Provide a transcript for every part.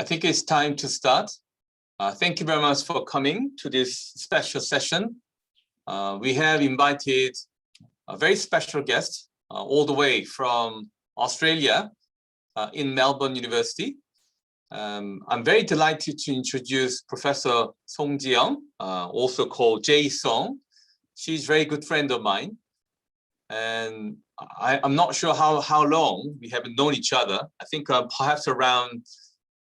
I think it's time to start. Thank you very much for coming to this special session. We have invited a very special guest all the way from Australia in Melbourne University. I'm very delighted to introduce Professor Seungho, also called Jae Song. She's a very good friend of mine. And I'm not sure how long we have known each other. I think perhaps around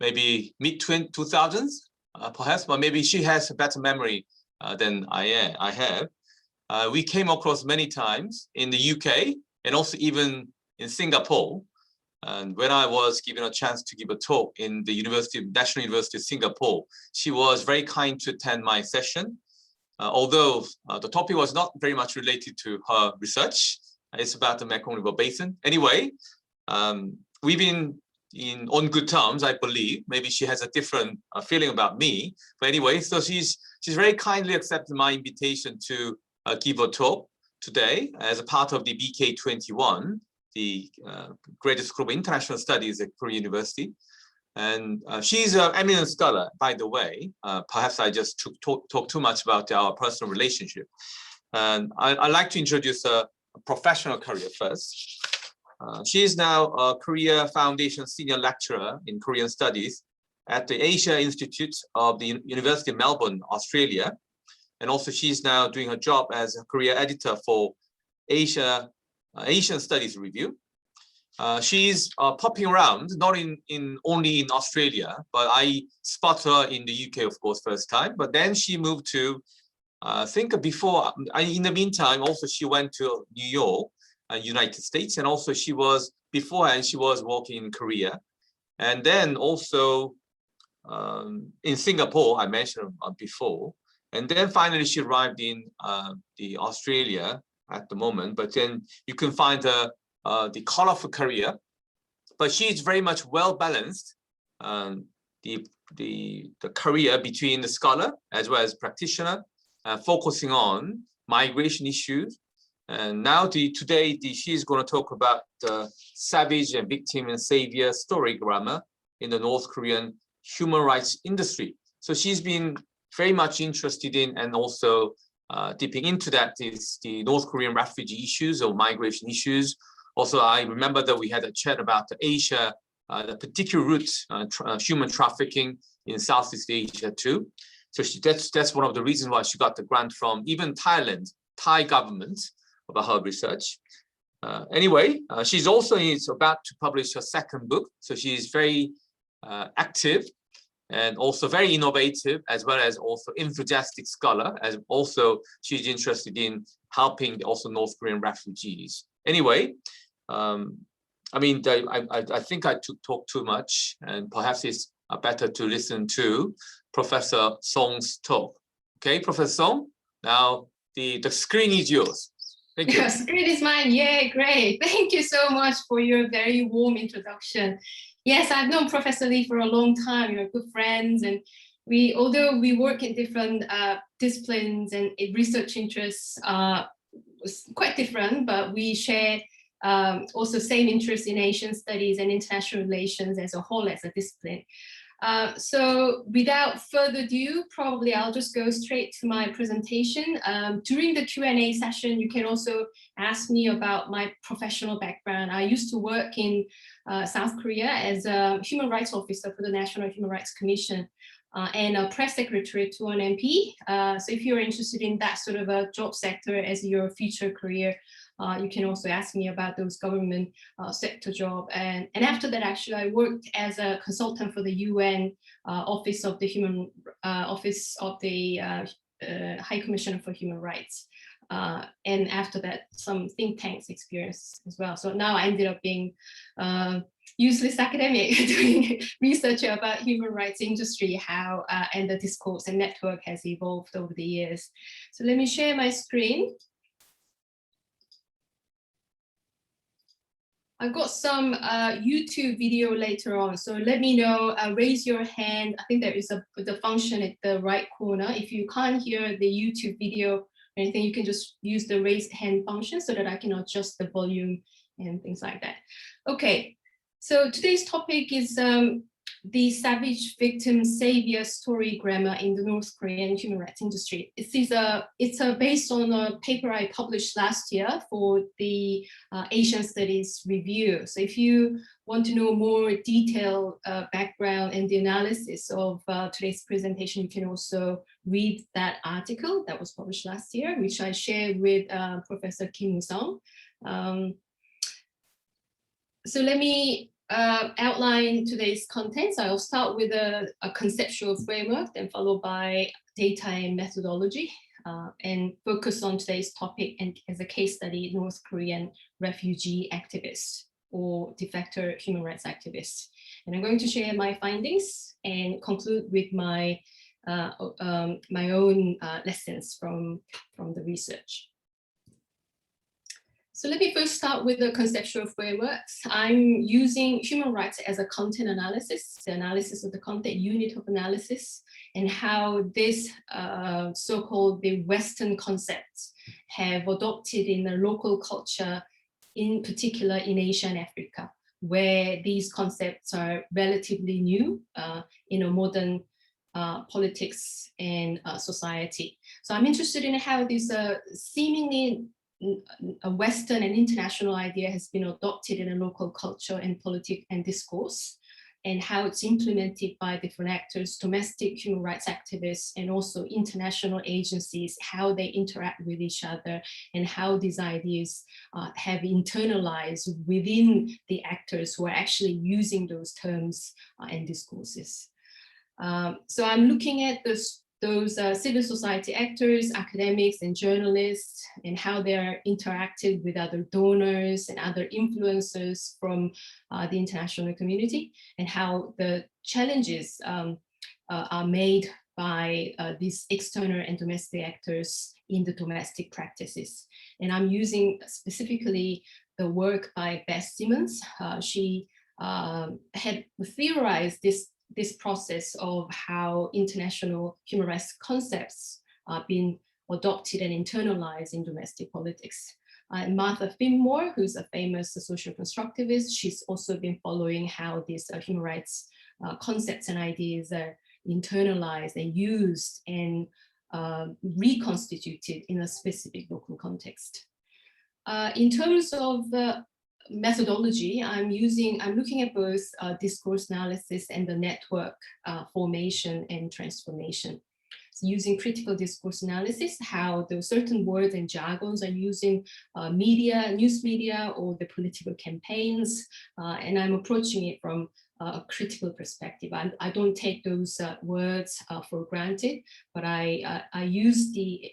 maybe mid-2000s, perhaps, but maybe she has a better memory than I have. We came across many times in the UK and also even in Singapore. And when I was given a chance to give a talk in the National University of Singapore, she was very kind to attend my session. Although the topic was not very much related to her research. It's about the Mekong River Basin. Anyway, we've been on good terms, I believe. Maybe she has a different feeling about me. But anyway, so she's very kindly accepted my invitation to give a talk today as a part of the BK21, the Graduate School of International Studies at Korea University. And she's an eminent scholar, by the way. Perhaps I just talk too much about our personal relationship. And I'd like to introduce her professional career first. She is now a Korea Foundation Senior Lecturer in Korean Studies at the Asia Institute of the University of Melbourne, Australia. And also she's now doing her job as a Korea editor for Asian Studies Review. She's popping around, not only in Australia, but I spot her in the UK, of course, first time. But then she moved to, I think before, in the meantime, also she went to New York, United States, and also she was, beforehand, she was working in Korea. And then also in Singapore, I mentioned before. And then finally she arrived in the Australia at the moment, but then you can find her the colorful career, but she's very much well balanced. The career between the scholar as well as practitioner, focusing on migration issues. And now today she's going to talk about the savage and victim and savior story grammar in the North Korean human rights industry. So she's been very much interested in and also dipping into that is the North Korean refugee issues or migration issues. Also, I remember that we had a chat about Asia, the particular routes, human trafficking in Southeast Asia too. So that's one of the reasons why she got the grant from even Thai government about her research. Anyway, she's also about to publish her second book. So she's very active and also very innovative, as well as also enthusiastic scholar, as also she's interested in helping also North Korean refugees. Anyway, I mean, I think I talk too much, and perhaps it's better to listen to Professor Song's talk. Okay, Professor Song, now the screen is yours. Thank you. The screen is mine. Yeah, great. Thank you so much for your very warm introduction. Yes, I've known Professor Lee for a long time. We're good friends, and although we work in different disciplines and research interests was quite different, but we share also same interest in Asian studies and international relations as a whole as a discipline. So without further ado, probably I'll just go straight to my presentation. During the Q&A session, you can also ask me about my professional background. I used to work in South Korea as a human rights officer for the National Human Rights Commission and a press secretary to an MP. So if you're interested in that sort of a job sector as your future career, you can also ask me about those government sector job. And after that, actually, I worked as a consultant for the UN Office of the High Commissioner for Human Rights. And after that, some think tanks experience as well. So now I ended up being useless academic doing research about human rights industry, how and the discourse and network has evolved over the years. So let me share my screen. I've got some YouTube video later on, so let me know, raise your hand. I think there is the function at the right corner. If you can't hear the YouTube video or anything, you can just use the raise hand function so that I can adjust the volume and things like that. Okay, so today's topic is the savage-victim-saviour story grammar in the North Korean human rights industry. It's based on a paper I published last year for the Asian Studies Review. So if you want to know more detailed background and the analysis of today's presentation, you can also read that article that was published last year, which I shared with Professor Kim Woo-sung. So let me outline today's contents. I'll start with a conceptual framework, then followed by data and methodology, and focus on today's topic and as a case study, North Korean refugee activists or de facto human rights activists. And I'm going to share my findings and conclude with my my own lessons from the research. So let me first start with the conceptual frameworks. I'm using human rights as a content analysis, the analysis of the content unit of analysis, and how this so-called the Western concepts have adopted in the local culture, in particular in Asia and Africa, where these concepts are relatively new in a modern politics and society. So I'm interested in how this seemingly a Western and international idea has been adopted in a local culture and politics and discourse, and how it's implemented by different actors, domestic human rights activists, and also international agencies, how they interact with each other, and how these ideas have internalized within the actors who are actually using those terms and discourses. So I'm looking at those civil society actors, academics and journalists, and how they are interacted with other donors and other influencers from the international community, and how the challenges are made by these external and domestic actors in the domestic practices. And I'm using specifically the work by Beth Simmons. She had theorized this process of how international human rights concepts are being adopted and internalized in domestic politics. Martha Finmore, who's a famous social constructivist, she's also been following how these human rights concepts and ideas are internalized and used and reconstituted in a specific local context. In terms of methodology, I'm looking at both discourse analysis and the network formation and transformation. So using critical discourse analysis, how those certain words and jargons are using media, news media, or the political campaigns, and I'm approaching it from a critical perspective. I don't take those words for granted, but I use the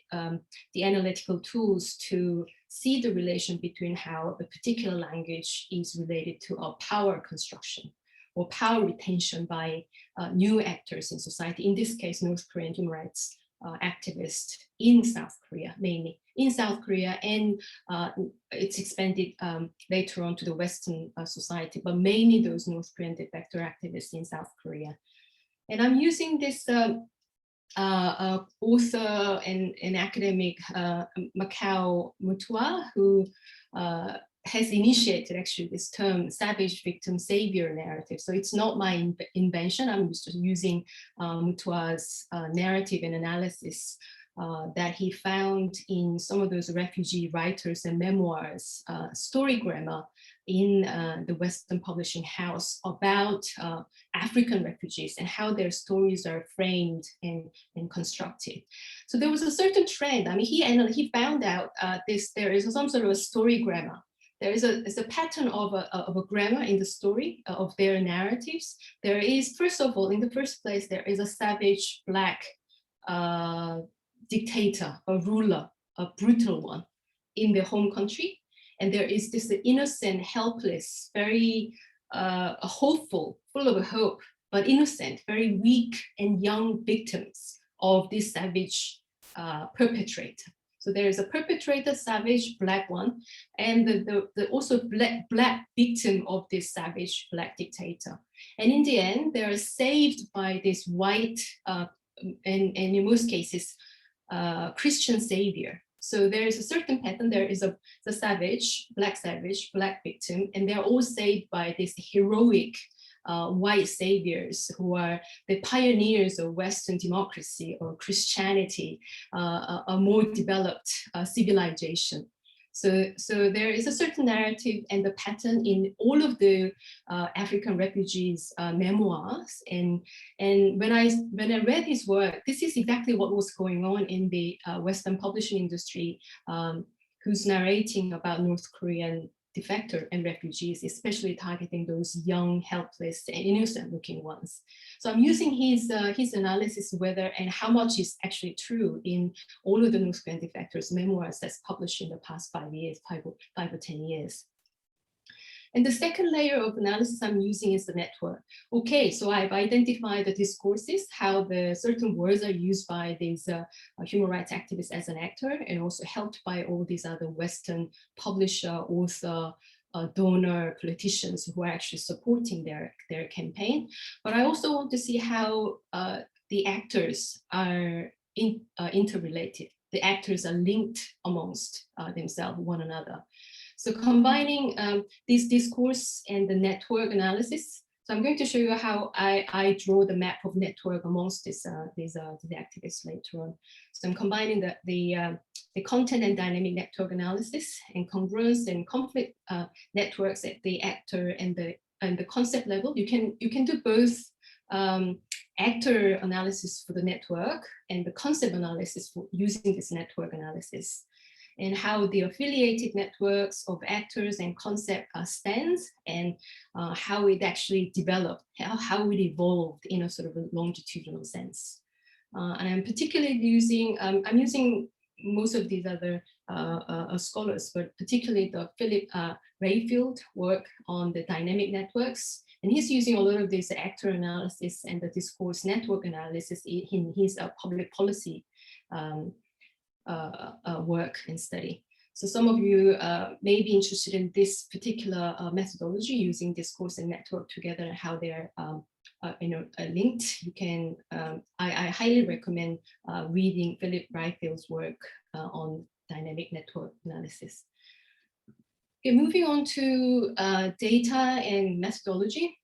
analytical tools to see the relation between how a particular language is related to a power construction or power retention by new actors in society. In this case, North Korean human rights activists in South Korea, mainly in South Korea, and it's expanded later on to the Western society, but mainly those North Korean de facto activists in South Korea. And I'm using this author and academic Macau Mutua, who has initiated actually this term savage-victim-saviour narrative. So it's not my invention. I'm just using Mutua's narrative and analysis that he found in some of those refugee writers and memoirs, story grammar in the Western publishing house about African refugees and how their stories are framed and constructed. So there was a certain trend. I mean, he found out there is some sort of a story grammar. There is a pattern of a grammar in the story of their narratives. There is, first of all, in the first place, there is a savage black dictator, a ruler, a brutal one in their home country. And there is this innocent, helpless, very hopeful, full of hope, but innocent, very weak and young victims of this savage perpetrator. So there is a perpetrator, savage, black one, and the also black victim of this savage black dictator. And in the end, they are saved by this white, and in most cases, Christian savior. So there is a certain pattern. There is the savage, black victim, and they're all saved by this heroic white saviors who are the pioneers of Western democracy or Christianity, a more developed civilization. So there is a certain narrative and the pattern in all of the African refugees' memoirs. And when I read his work, this is exactly what was going on in the Western publishing industry, who's narrating about North Korean defector and refugees, especially targeting those young, helpless, and innocent-looking ones. So I'm using his analysis whether and how much is actually true in all of the North Korean defectors' memoirs that's published in the past 5 years, 5 or 10 years. And the second layer of analysis I'm using is the network. Okay, so I've identified the discourses, how the certain words are used by these human rights activists as an actor, and also helped by all these other Western publisher, author, donor, politicians who are actually supporting their campaign. But I also want to see how the actors are interrelated. The actors are linked amongst themselves, one another. So combining this discourse and the network analysis, so I'm going to show you how I draw the map of network amongst these activists later on. So I'm combining the content and dynamic network analysis and congruence and conflict networks at the actor and the concept level. You can do both actor analysis for the network and the concept analysis for using this network analysis, and how the affiliated networks of actors and concept stands, and how it actually developed, how it evolved in a sort of a longitudinal sense. And I'm particularly using, I'm using most of these other scholars, but particularly the Philip Rayfield work on the dynamic networks. And he's using a lot of this actor analysis and the discourse network analysis in his public policy work and study. So some of you may be interested in this particular methodology, using discourse and network together and how they are linked. You can, I highly recommend reading Philip Rayfield's work on dynamic network analysis. Okay, moving on to data and methodology.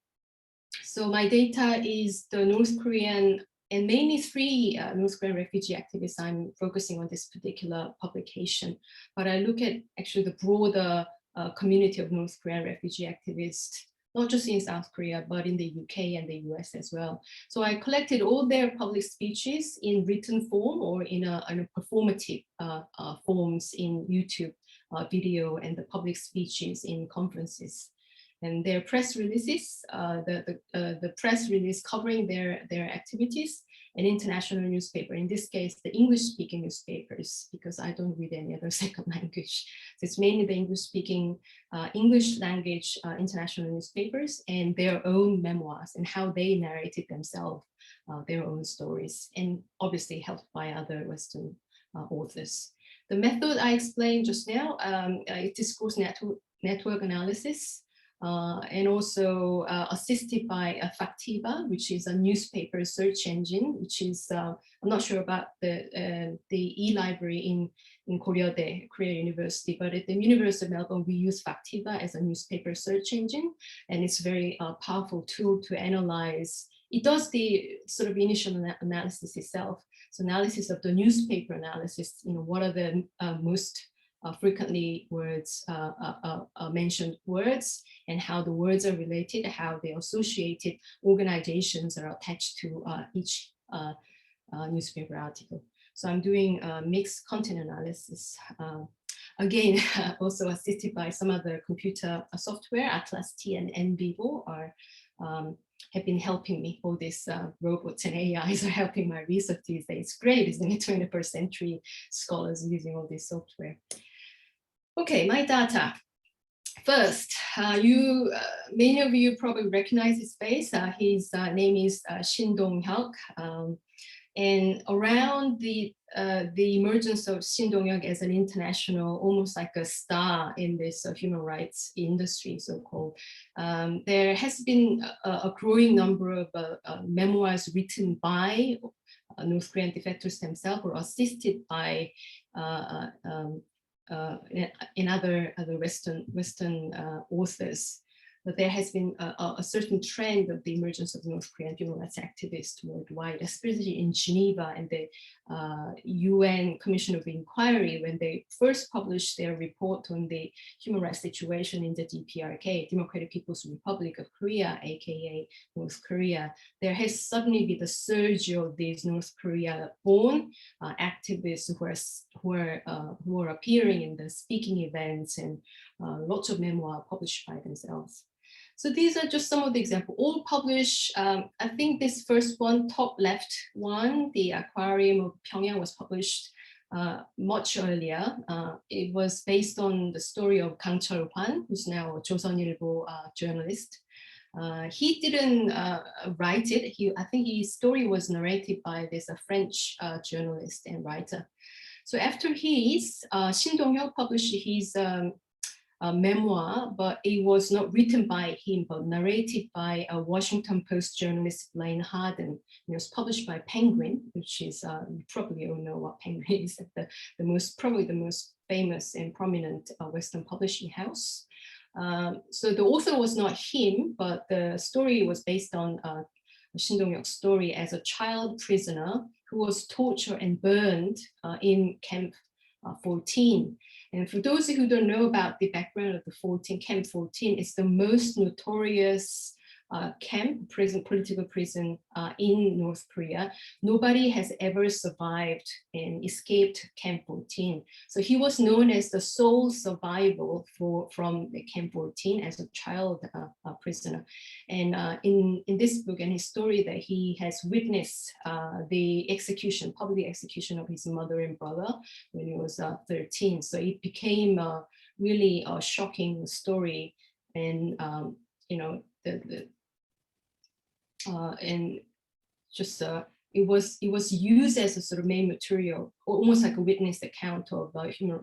So my data is the North Korean, and mainly 3 North Korean refugee activists. I'm focusing on this particular publication, but I look at actually the broader community of North Korean refugee activists, not just in South Korea, but in the UK and the US as well. So I collected all their public speeches in written form or in a performative forms in YouTube video, and the public speeches in conferences. And their press releases, the press release covering their activities, and international newspaper, in this case, the English-speaking newspapers, because I don't read any other second language. So it's mainly the English-speaking, English language international newspapers, and their own memoirs and how they narrated themselves, their own stories, and obviously helped by other Western authors. The method I explained just now, is discourse network analysis. And also assisted by Factiva, which is a newspaper search engine, which is, I'm not sure about the e-library in Korea University, but at the University of Melbourne, we use Factiva as a newspaper search engine, and it's a very powerful tool to analyze. It does the sort of initial analysis itself. So analysis of the newspaper analysis, what are the most frequently mentioned words, and how the words are related, how the associated organizations are attached to each newspaper article. So I'm doing mixed content analysis. Again, also assisted by some other computer software. Atlas T and NVivo have been helping me. All these robots and AIs are helping my research these days. Great, isn't it? 21st century scholars using all this software. Okay, my data. First, many of you probably recognize his face. His name is Shin Dong-hyuk. And around the emergence of Shin Dong-hyuk as an international, almost like a star in this human rights industry, so-called, there has been a growing number of memoirs written by North Korean defectors themselves, or assisted by in other Western authors. but there has been a certain trend of the emergence of North Korean human rights activists worldwide, especially in Geneva and the UN Commission of Inquiry, when they first published their report on the human rights situation in the DPRK, Democratic People's Republic of Korea, aka North Korea. There has suddenly been the surge of these North Korea-born activists who are appearing in the speaking events and lots of memoir published by themselves. So these are just some of the examples, all published. I think this first one, top left one, The Aquarium of Pyongyang, was published much earlier. It was based on the story of Kang Cheol-hwan, who's now a Joseonilbo journalist. He didn't write it. I think his story was narrated by this French journalist and writer. So after his, Shin Dong-hyuk published his memoir, but it was not written by him, but narrated by a Washington Post journalist, Blaine Harden. It was published by Penguin, which is, you probably all know what Penguin is, probably the most famous and prominent Western publishing house. So the author was not him, but the story was based on Shin Dong-hyuk's story as a child prisoner who was tortured and burned in Camp 14. And for those who don't know about the background of the Camp 14, it's the most notorious political prison in North Korea. Nobody has ever survived and escaped Camp 14. So he was known as the sole survivor from the Camp 14 as a child prisoner. And in this book and his story, that he has witnessed the public execution of his mother and brother when he was 13. So it became really a shocking story. And you know, and just it was used as a sort of main material, almost like a witness account of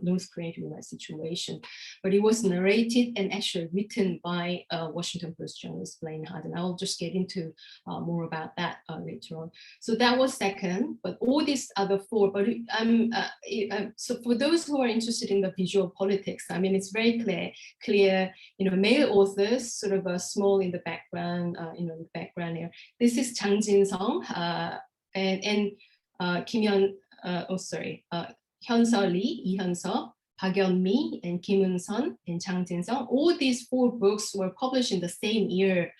North Korean human rights situation. But it was narrated and actually written by Washington Post journalist Blaine Harden. I'll just get into more about that later on. So that was second, but all these other four. But so for those who are interested in the visual politics, I mean, it's very clear. You know, male authors, sort of small in the background, in the background here. This is Jang Jin-sung. And Hyun-seo Lee, Lee Hyun-seo, Park Yeon-mi, and Kim Eun-sun, and Jang Jin-sung. All these four books were published in the same year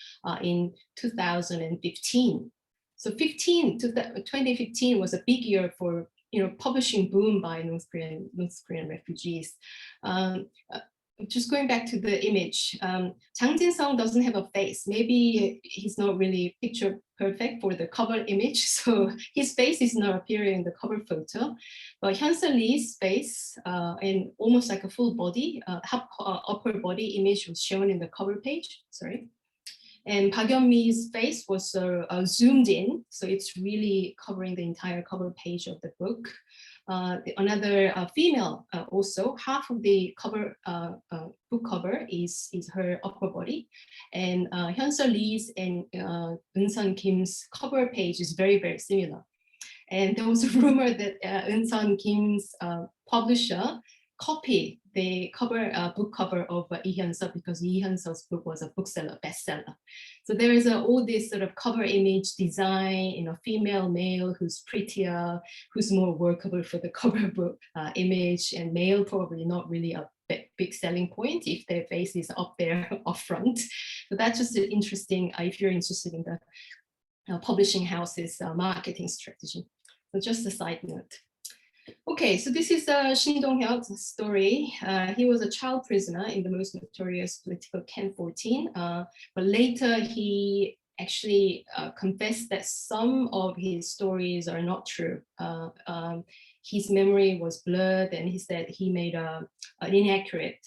in 2015. So 2015 was a big year for publishing boom by North Korean refugees. Just going back to the image, Jang Jin-sung doesn't have a face. Maybe he's not really picture perfect for the cover image, so his face is not appearing in the cover photo. But Hyun-seo Lee's face and almost like a full body, upper body image was shown in the cover page. Sorry. And Park Yeon-mi's face was zoomed in, so it's really covering the entire cover page of the book. Another female also, half of the cover book cover is her upper body, and Hyun-seo Lee's and Eun-sun Kim's cover page is very, very similar. And there was a rumor that Eun-sun Kim's publisher copied the book cover of Lee Hyun-seo, because Lee Hyun-seo's book was a bestseller. So there is all this sort of cover image design, female, male, who's prettier, who's more workable for the cover book image, and male probably not really a big selling point if their face is up there up front. So that's just interesting if you're interested in the publishing house's marketing strategy. So just a side note. Okay, so this is Shin Dong-hyuk's story. He was a child prisoner in the most notorious political Camp 14, but later he actually confessed that some of his stories are not true. His memory was blurred, and he said he made an inaccurate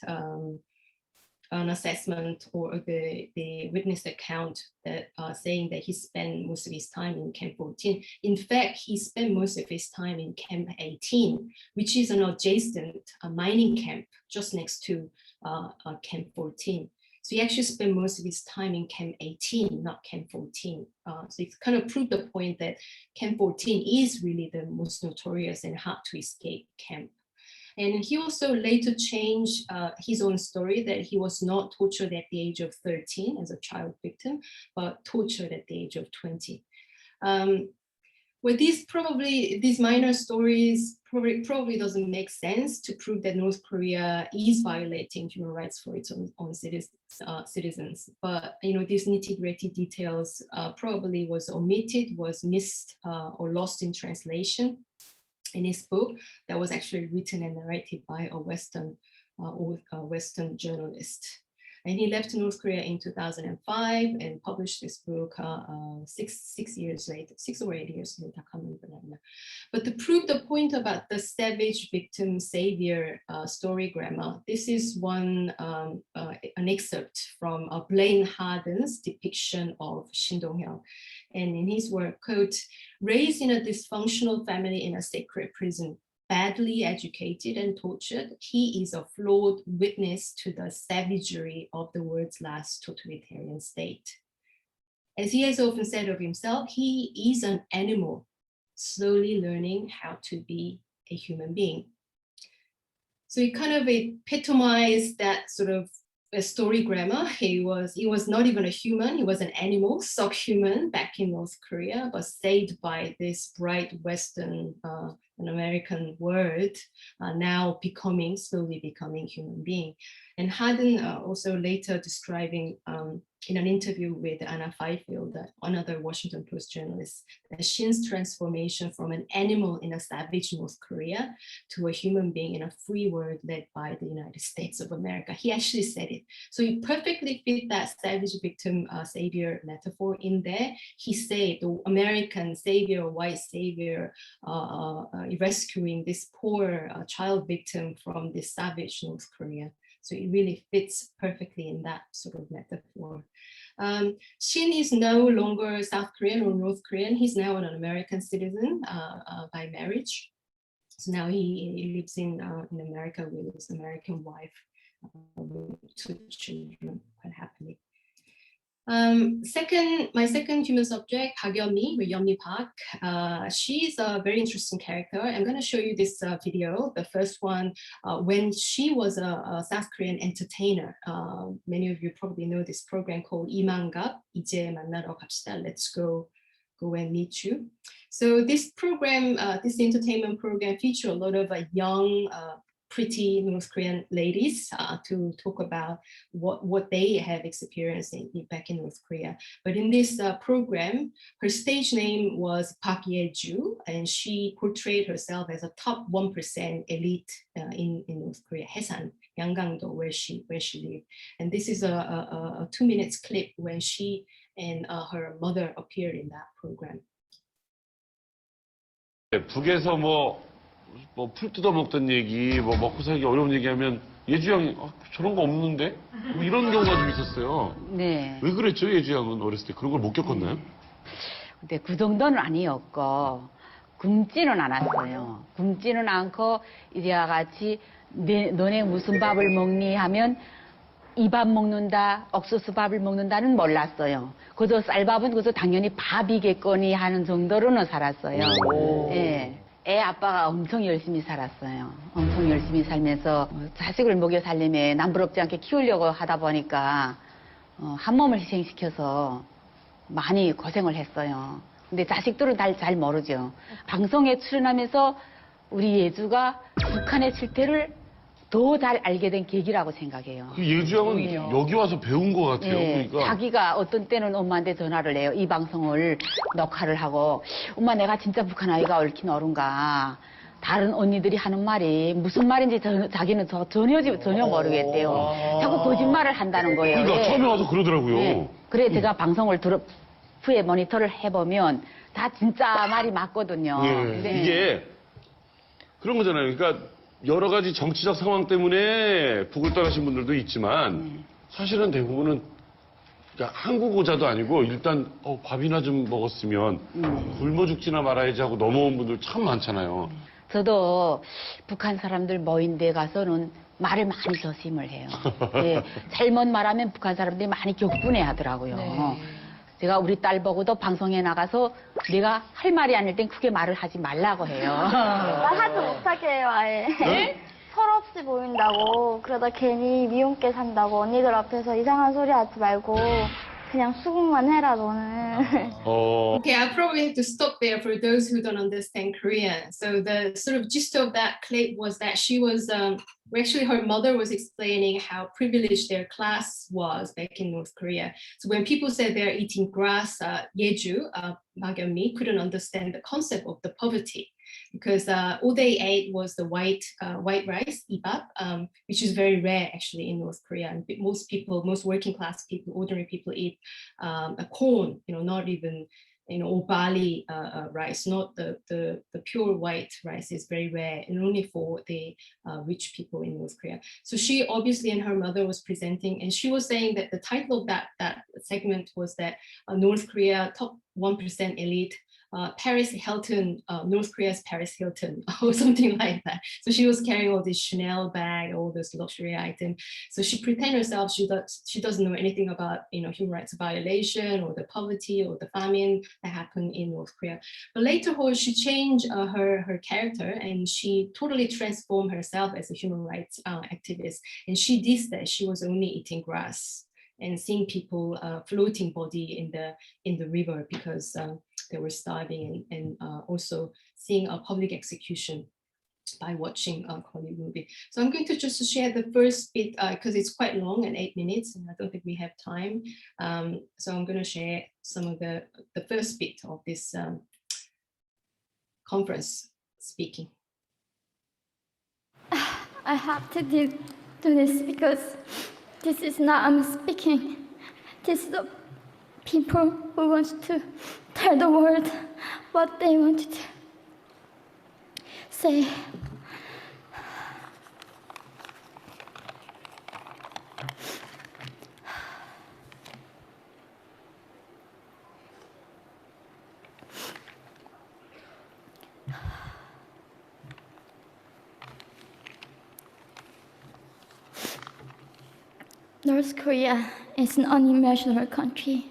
an assessment or the witness account that saying that he spent most of his time in Camp 14. In fact, he spent most of his time in Camp 18, which is an adjacent mining camp just next to Camp 14. So he actually spent most of his time in Camp 18, not Camp 14. So it kind of proved the point that Camp 14 is really the most notorious and hard to escape camp. And he also later changed his own story that he was not tortured at the age of 13 as a child victim, but tortured at the age of 20. Well, these minor stories probably doesn't make sense to prove that North Korea is violating human rights for its own citizens. But these nitty-gritty details probably was omitted, was missed or lost in translation in his book that was actually written and narrated by a Western journalist. And he left North Korea in 2005 and published this book 6 years later, 6 or 8 years later, I can't remember now. But to prove the point about the savage victim savior story grammar, this is an excerpt from Blaine Harden's depiction of Shin Dong-hyuk. And in his work, quote, raised in a dysfunctional family in a sacred prison, badly educated and tortured, he is a flawed witness to the savagery of the world's last totalitarian state. As he has often said of himself, he is an animal, slowly learning how to be a human being. So he kind of epitomized that sort of a story grammar. He was not even a human, he was an animal, subhuman back in North Korea, but saved by this bright Western an American word, now slowly becoming human being. And Harden also later describing in an interview with Anna Fifield, another Washington Post journalist, that Shin's transformation from an animal in a savage North Korea to a human being in a free world led by the United States of America. He actually said it. So he perfectly fit that savage victim savior metaphor in there. He saved the American savior, white savior, rescuing this poor child victim from this savage North Korea. So it really fits perfectly in that sort of metaphor. Shin is no longer South Korean or North Korean. He's now an American citizen by marriage. So now he lives in America with his American wife, with 2 children, quite happily. My second human subject, Yeon-mi, or Yeon-mi Park. She's a very interesting character. I'm going to show you this video, the first one, when she was a South Korean entertainer. Many of you probably know this program called 이만갑, 이제 만나러 갑시다, let's go and meet you. So this program, this entertainment program featured a lot of young, pretty North Korean ladies to talk about what they have experienced back in North Korea. But in this program, her stage name was Park Ye-ju, and she portrayed herself as a top 1% elite in North Korea, Haesan, Yanggangdo, where she lived. And this is a 2 minutes clip when she and her mother appeared in that program. 북에서 풀 뜯어먹던 얘기, 먹고 살기 어려운 얘기하면 예주 양이 저런 거 없는데? 이런 경우가 좀 있었어요. 네. 왜 그랬죠, 예주 양은 어렸을 때? 그런 걸 못 겪었나요? 근데 그 정도는 아니었고 굶지는 않았어요. 굶지는 않고 이제와 같이 너네 무슨 밥을 먹니 하면 이 밥 먹는다, 옥수수 밥을 먹는다는 몰랐어요. 그저 쌀밥은 그저 당연히 밥이겠거니 하는 정도로는 살았어요. 예. 애 아빠가 엄청 열심히 살았어요. 엄청 열심히 살면서 자식을 먹여 살림에 남부럽지 않게 키우려고 하다 보니까 한 몸을 희생시켜서 많이 고생을 했어요. 근데 자식들은 잘 모르죠. 방송에 출연하면서 우리 예주가 북한의 실태를 더 잘 알게 된 계기라고 생각해요. 그 예주 양은 여기 와서 배운 것 같아요. 네, 그러니까. 자기가 어떤 때는 엄마한테 전화를 해요. 이 방송을 녹화를 하고, 엄마 내가 진짜 북한 아이가 옳긴 옳은가. 다른 언니들이 하는 말이 무슨 말인지 자기는 전혀 모르겠대요. 자꾸 거짓말을 한다는 거예요. 그러니까 네. 처음에 와서 그러더라고요. 네. 그래 제가 방송을 후에 모니터를 해보면 다 진짜 말이 맞거든요. 네. 네. 이게 그런 거잖아요. 그러니까 여러 가지 정치적 상황 때문에 북을 떠나신 분들도 있지만 사실은 대부분은 그러니까 한국 오자도 아니고 일단 밥이나 좀 먹었으면 굶어 죽지나 말아야지 하고 넘어온 분들 참 많잖아요. 저도 북한 사람들 모인 데 가서는 말을 많이 조심을 해요. 예, 잘못 말하면 북한 사람들이 많이 격분해 하더라고요. 네. 제가 우리 딸 보고도 방송에 나가서 내가 할 말이 아닐 땐 크게 말을 하지 말라고 해요. 말하지 못하게 해요, 아예. 네? 철없이 보인다고 그러다 괜히 미움께 산다고 언니들 앞에서 이상한 소리 하지 말고 그냥 수긍만 해라 너는. Okay, I probably have to stop there for those who don't understand Korean. So the sort of gist of that clip was that she was, actually her mother was explaining how privileged their class was back in North Korea. So when people said they're eating grass, Yeju, Magyunmi couldn't understand the concept of the poverty, because all they ate was the white rice, ibap, which is very rare actually in North Korea. And most people, most working class people, ordinary people eat a corn, not even, or barley rice, not the pure white rice is very rare and only for the rich people in North Korea. So she obviously, and her mother was presenting, and she was saying that the title of that segment was that North Korea top 1% elite, Paris Hilton, North Korea's Paris Hilton, or something like that. So she was carrying all this Chanel bag, all this luxury item. So she pretended herself she doesn't know anything about human rights violation or the poverty or the famine that happened in North Korea. But later on, she changed her character, and she totally transformed herself as a human rights activist. And she did that. She was only eating grass and seeing people floating body in the river because they were starving, and also seeing a public execution by watching a Korean movie. So I'm going to just share the first bit because it's quite long and 8 minutes, and I don't think we have time. So I'm going to share some of the first bit of this conference speaking. I have to do this because this is not I'm speaking. This is the people who want to tell the world what they want to say. North Korea is an unimaginable country.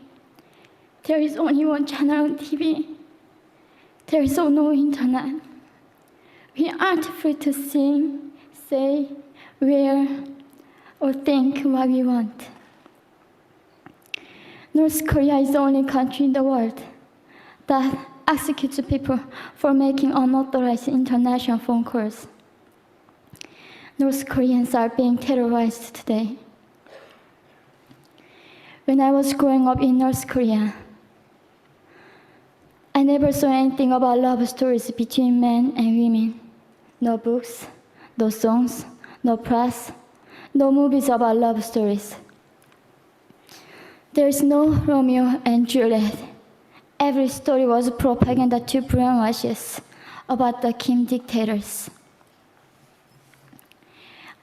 There is only one channel on TV. There is no internet. We aren't free to sing, say, wear, or think what we want. North Korea is the only country in the world that executes people for making unauthorized international phone calls. North Koreans are being terrorized today. When I was growing up in North Korea, I never saw anything about love stories between men and women. No books, no songs, no press, no movies about love stories. There is no Romeo and Juliet. Every story was propaganda to brainwash us about the Kim dictators.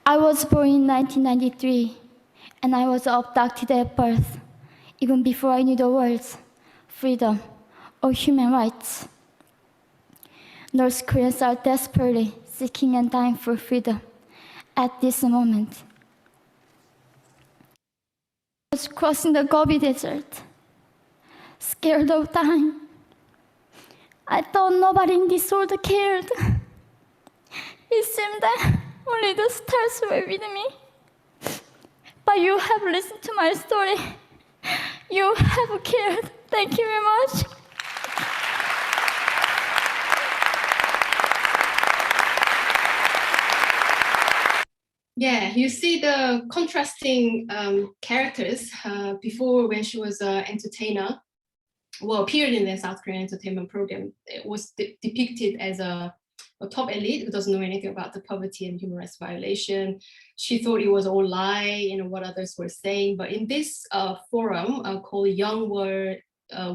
I was born in 1993, and I was abducted at birth, even before I knew the words freedom or human rights. North Koreans are desperately seeking and dying for freedom at this moment. I was crossing the Gobi Desert, scared of dying. I thought nobody in this world cared. It seemed that only the stars were with me. But you have listened to my story. You have cared. Thank you very much. Yeah, you see the contrasting characters before, when she was an entertainer, appeared in the South Korean entertainment program. It was depicted as a top elite who doesn't know anything about the poverty and human rights violation. She thought it was all lie, what others were saying. But in this forum called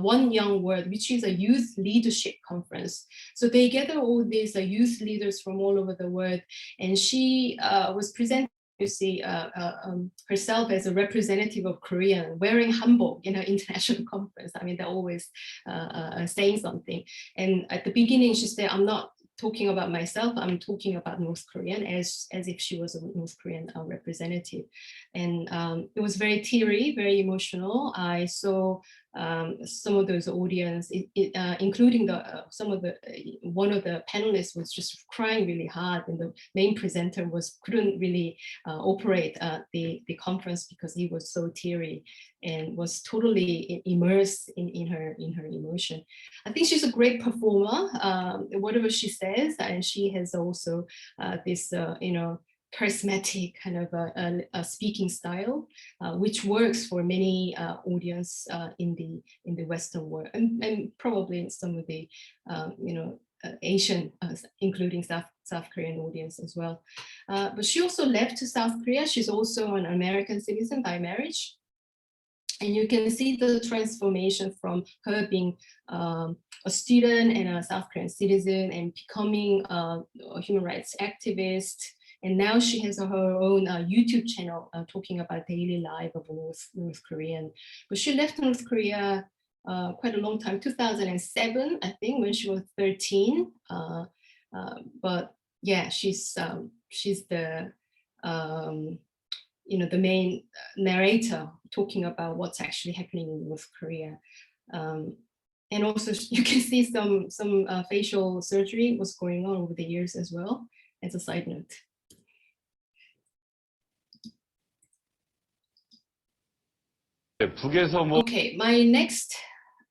One Young World, which is a youth leadership conference. So they gather all these youth leaders from all over the world, and she was presenting, you see, herself as a representative of Korea, wearing hanbok in her international conference. I mean, they're always saying something. And at the beginning, she said, "I'm not talking about myself, I'm talking about North Korean," as if she was a North Korean representative. And it was very teary, very emotional. I saw some of those audience, including one of the panelists was just crying really hard, and the main presenter couldn't really operate the conference because he was so teary and was totally immersed in her emotion. I think she's a great performer, whatever she says, and she has also this charismatic kind of a speaking style, which works for many audience in the Western world, and probably in some of the Asian, including South Korean audience as well. But she also left to South Korea. She's also an American citizen by marriage. And you can see the transformation from her being a student and a South Korean citizen and becoming a human rights activist. And now she has her own YouTube channel talking about daily life of North Korean. But she left North Korea quite a long time, 2007, I think, when she was 13. But yeah, she's the the main narrator talking about what's actually happening in North Korea. And also you can see some facial surgery was going on over the years as well, as a side note. Okay, my next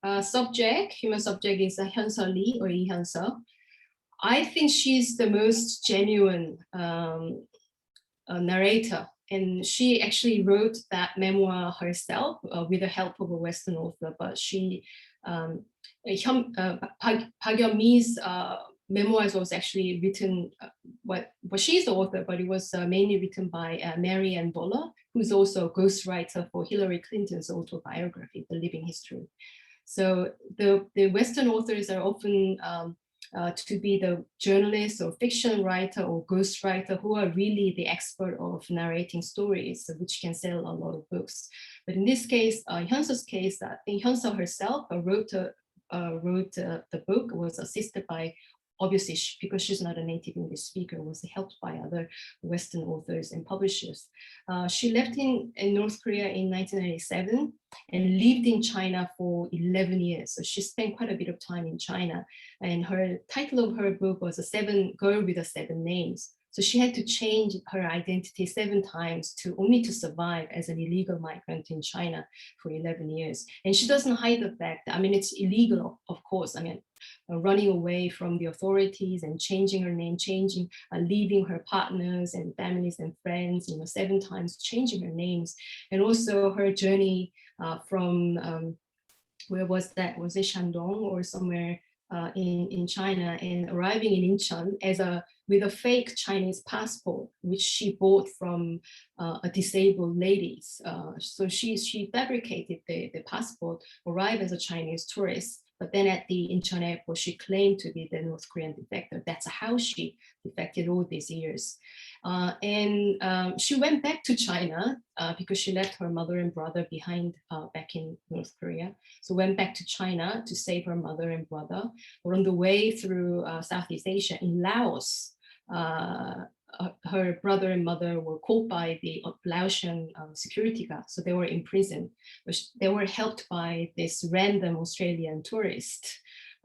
human subject is Hyun-seo Lee, or Lee Hyun-seo. I think she's the most genuine narrator, and she actually wrote that memoir herself with the help of a Western author. But she, Park Yeon-mi's memoirs was actually written, she's the author, but it was mainly written by Mary Ann Boller, who's also a ghostwriter for Hillary Clinton's autobiography, The Living History. So the Western authors are often to be the journalist or fiction writer or ghostwriter who are really the expert of narrating stories, which can sell a lot of books. But in this case, Hyun-seo's case, I think Hyun-seo herself wrote the book, was assisted by, obviously, because she's not a native English speaker, was helped by other Western authors and publishers. She left in North Korea in 1997 and lived in China for 11 years. So she spent quite a bit of time in China. And her title of her book was Girl with the Seven Names. So she had to change her identity 7 times only to survive as an illegal migrant in China for 11 years. And she doesn't hide the fact that, I mean, it's illegal, of course. I mean, running away from the authorities and changing her name, leaving her partners and families and friends, 7 times changing her names. And also her journey from, where was that? Was it Shandong or somewhere in China, and arriving in Incheon with a fake Chinese passport, which she bought from a disabled lady. So she fabricated the passport, arrived as a Chinese tourist, but then at the Incheon airport, she claimed to be the North Korean defector. That's how she defected all these years. And she went back to China because she left her mother and brother behind back in North Korea. So went back to China to save her mother and brother. But on the way through Southeast Asia, in Laos, her brother and mother were caught by the Laotian security guards. So they were in prison, but they were helped by this random Australian tourist.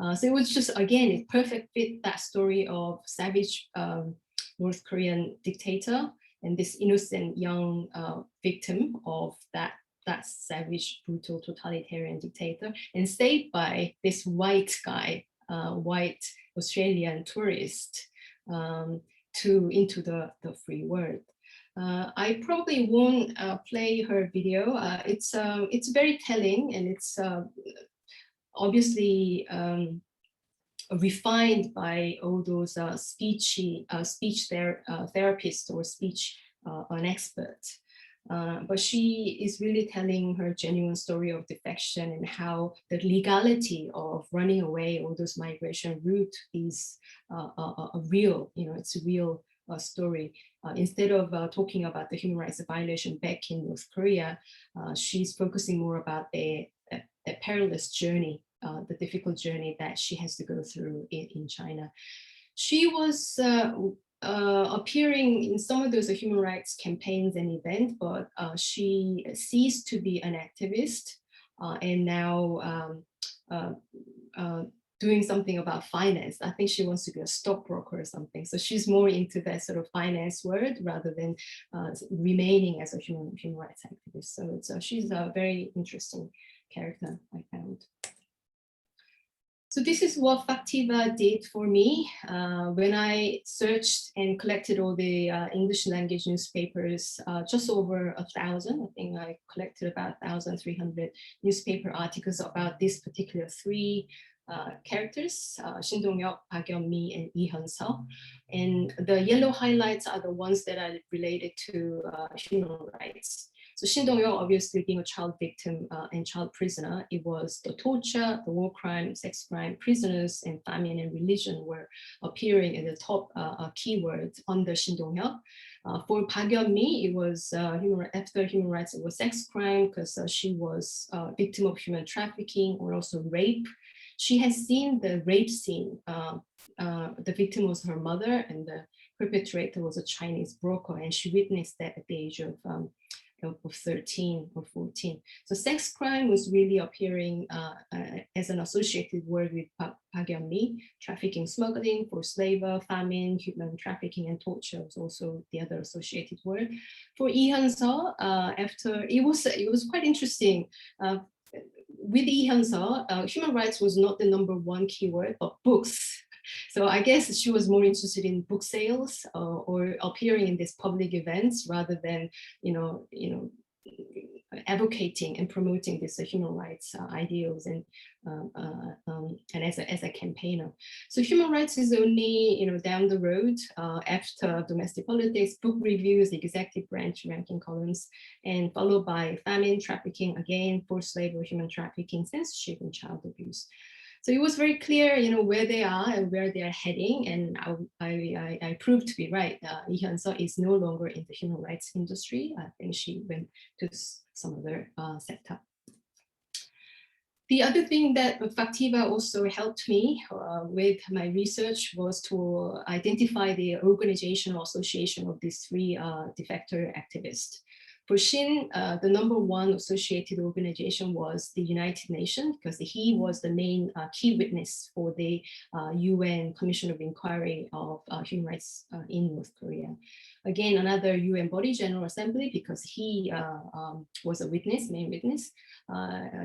So it was just, again, it perfect fit that story of savage North Korean dictator and this innocent young victim of that savage, brutal, totalitarian dictator, and saved by this white guy, white Australian tourist, into the free world. I probably won't play her video. It's very telling, and it's obviously refined by all those speech therapists or speech an expert. But she is really telling her genuine story of defection and how the legality of running away, all those migration route is a real, it's a real story. Instead of talking about the human rights violation back in North Korea, she's focusing more about the perilous journey, the difficult journey that she has to go through in China. She was appearing in some of those human rights campaigns and events, but she ceased to be an activist and now doing something about finance. I think she wants to be a stockbroker or something. So she's more into that sort of finance world rather than remaining as a human rights activist. So she's a very interesting character, I found. So this is what Factiva did for me. When I searched and collected all the English language newspapers, just over 1,000, I think I collected about 1,300 newspaper articles about this particular three characters, Shin Dong-hyuk, Park Yeon-mi, and Lee Hyun-seo. And the yellow highlights are the ones that are related to human rights. So Shin Dong-hyuk, obviously being a child victim and child prisoner, it was the torture, the war crime, sex crime, prisoners, and famine and religion were appearing in the top keywords under Shin Dong-hyuk. For Park Yeon-mi, it was after human rights, it was sex crime because she was a victim of human trafficking or also rape. She has seen the rape scene. The victim was her mother and the perpetrator was a Chinese broker, and she witnessed that at the age of 13 or 14. So sex crime was really appearing as an associated word with Park Yeon-mi. Trafficking, smuggling, forced labor, famine, human trafficking, and torture was also the other associated word. For Lee Hyun-seo, after it was quite interesting. With Lee Hyun-seo, human rights was not the #1 keyword, but books. So I guess she was more interested in book sales or appearing in these public events rather than, advocating and promoting these human rights ideals and as a campaigner. So human rights is only down the road after domestic politics, book reviews, executive branch ranking columns, and followed by famine, trafficking, again, forced labor, human trafficking, censorship, and child abuse. So it was very clear, where they are and where they are heading, and I proved to be right. Lee Hyun-seo is no longer in the human rights industry. I think she went to some other sector. The other thing that Factiva also helped me with my research was to identify the organizational association of these three defector activists. For SHIN, the #1 associated organization was the United Nations, because he was the main key witness for the UN Commission of Inquiry of Human Rights in North Korea. Again, another UN body, General Assembly, because he was a witness, main witness.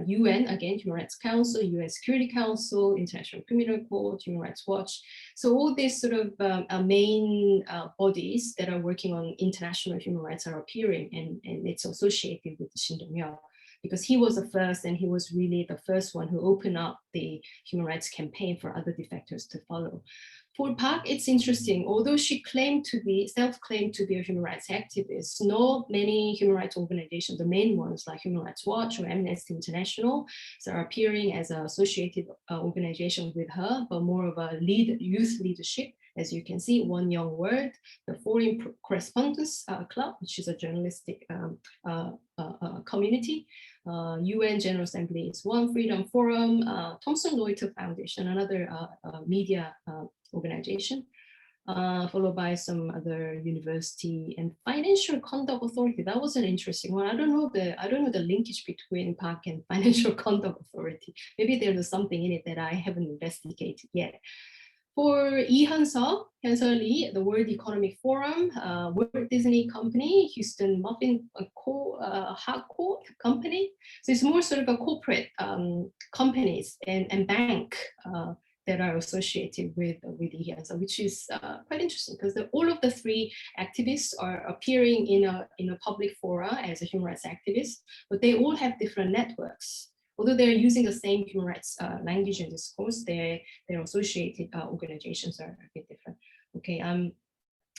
UN, again, Human Rights Council, UN Security Council, International Criminal Court, Human Rights Watch. So all these sort of main bodies that are working on international human rights are appearing, and it's associated with Shin Dong-hyuk, because he was the first, and he was really the first one who opened up the human rights campaign for other defectors to follow. For Park, it's interesting. Although she self-claimed to be a human rights activist, not many human rights organizations, the main ones like Human Rights Watch or Amnesty International, are appearing as an associated organization with her, but more of a youth leadership. As you can see, One Young World, the Foreign Correspondence Club, which is a journalistic community. UN General Assembly is one, Freedom Forum, Thomson Reuters Foundation, another media organization, followed by some other university, and Financial Conduct Authority. That was an interesting one. I don't know the linkage between Park and Financial Conduct Authority. Maybe there's something in it that I haven't investigated yet. For Lee Hyun-seo, Lee, the World Economic Forum, Walt Disney Company, Houston Muffin Hot Court Company. So it's more sort of a corporate companies and bank that are associated with Lee Hyun-seo, which is quite interesting, because all of the three activists are appearing in a public fora as a human rights activist, but they all have different networks. Although they're using the same human rights language and discourse, their associated organizations are a bit different. Okay, I'm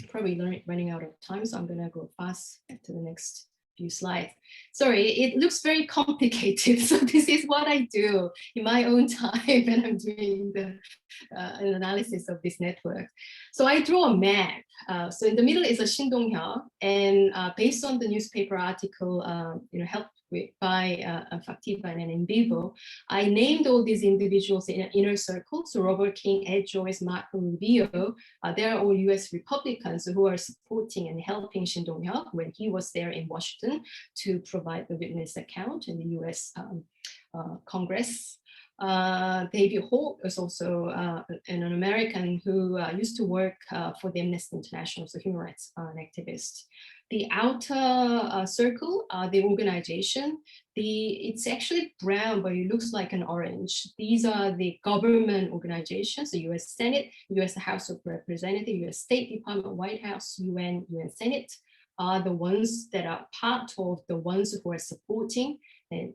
probably running out of time, so I'm gonna go fast to the next few slides. Sorry, it looks very complicated. So this is what I do in my own time when I'm doing the an analysis of this network. So I draw a map. So in the middle is a Shin Dong-hyuk, and based on the newspaper article, helped by Factiva and in vivo, I named all these individuals in an inner circle. So Robert King, Ed Joyce, Marco Rubio, they're all US Republicans who are supporting and helping Shin Dong-hyuk when he was there in Washington to provide the witness account in the US Congress. David Holt is also an American who used to work for the Amnesty International, so human rights activist. The outer circle, the organization, it's actually brown, but it looks like an orange. These are the government organizations, the US Senate, US House of Representatives, US State Department, White House, UN Senate, are the ones that are part of the ones who are supporting and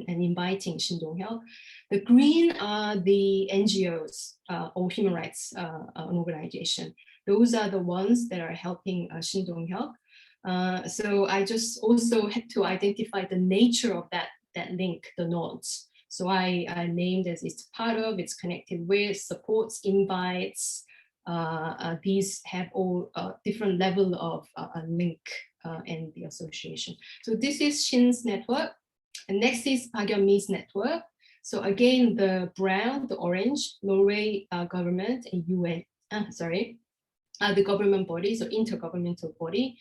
inviting Shin Dong-hyuk. The green are the NGOs or human rights organization. Those are the ones that are helping Shin Dong-hyuk. So I just also had to identify the nature of that link, the nodes. So I named as it's part of, it's connected with, supports, invites. These have all different level of link and the association. So this is Shin's network. And next is Park Yeon-mi's network. So again, the brown, the orange, Norway government and UN, the government body, so intergovernmental body.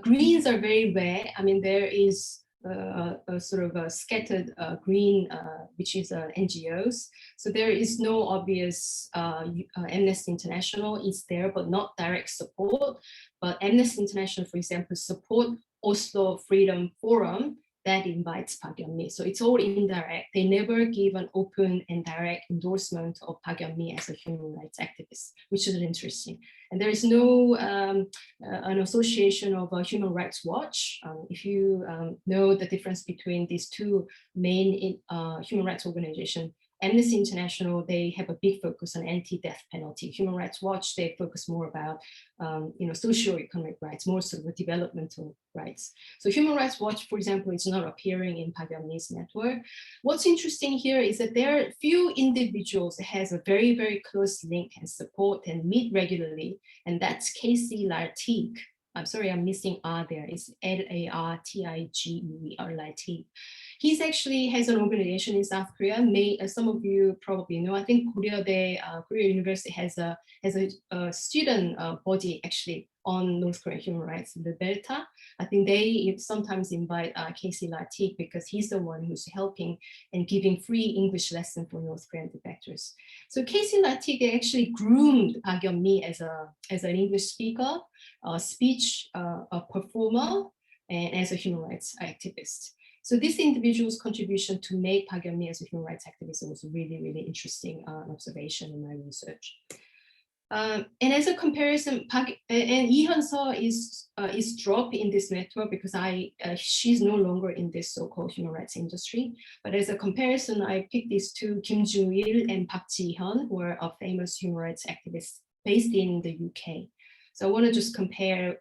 Greens are very rare. I mean, there is a sort of a scattered green, which is NGOs. So there is no obvious Amnesty International is there, but not direct support. But Amnesty International, for example, support Oslo Freedom Forum that invites Park Yeon-mi. So it's all indirect. They never give an open and direct endorsement of Park Yeon-mi as a human rights activist, which is interesting. And there is no an association of Human Rights Watch. If you know the difference between these two main human rights organizations, Amnesty International, they have a big focus on anti-death penalty. Human Rights Watch, they focus more about socio-economic rights, more sort of developmental rights. So Human Rights Watch, for example, is not appearing in Park Yeon-mi's network. What's interesting here is that there are few individuals that has a very, very close link and support and meet regularly, and that's Casey Lartigue. I'm sorry, I'm missing R there. It's Lartigue, Lartigue. He's actually has an organization in South Korea. Some of you probably know. I think Korea University has a student body actually on North Korean human rights, the Delta. I think they sometimes invite Casey Lartigue because he's the one who's helping and giving free English lesson for North Korean defectors. So Casey Lartigue actually groomed Park Yeon-mi as an English speaker, speech performer, and as a human rights activist. So this individual's contribution to make Park Yeon-mi as a human rights activist was a really, really interesting observation in my research. And as a comparison, and Lee Seo is dropped in this network because she's no longer in this so-called human rights industry. But as a comparison, I picked these two, Kim Joo-il and Park Ji-hyun, who are famous human rights activists based in the UK. So I want to just compare,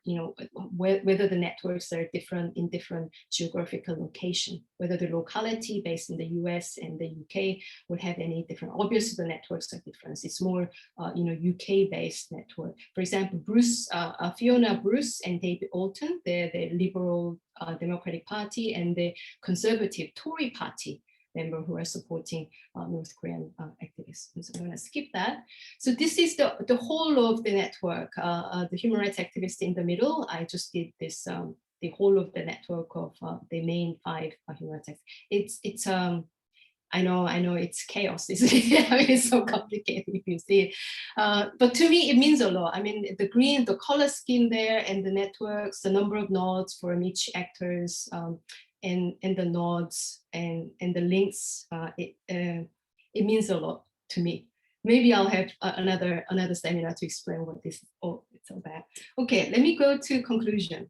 whether the networks are different in different geographical location, whether the locality based in the US and the UK would have any different. Obviously, the networks are different. It's more, UK-based network. For example, Fiona Bruce and David Alton, they're the Liberal Democratic Party and the Conservative Tory Party member who are supporting North Korean activists. And so I'm going to skip that. So this is the whole of the network, the human rights activists in the middle. I just did this, the whole of the network of the main 5 human rights activists. It's I know it's chaos. It's so complicated if you see it. But to me, it means a lot. I mean, the green, the color scheme there and the networks, the number of nodes for each actors, and the nodes and the links, it means a lot to me. Maybe I'll have another seminar to explain what this it's all about. Okay, let me go to conclusion.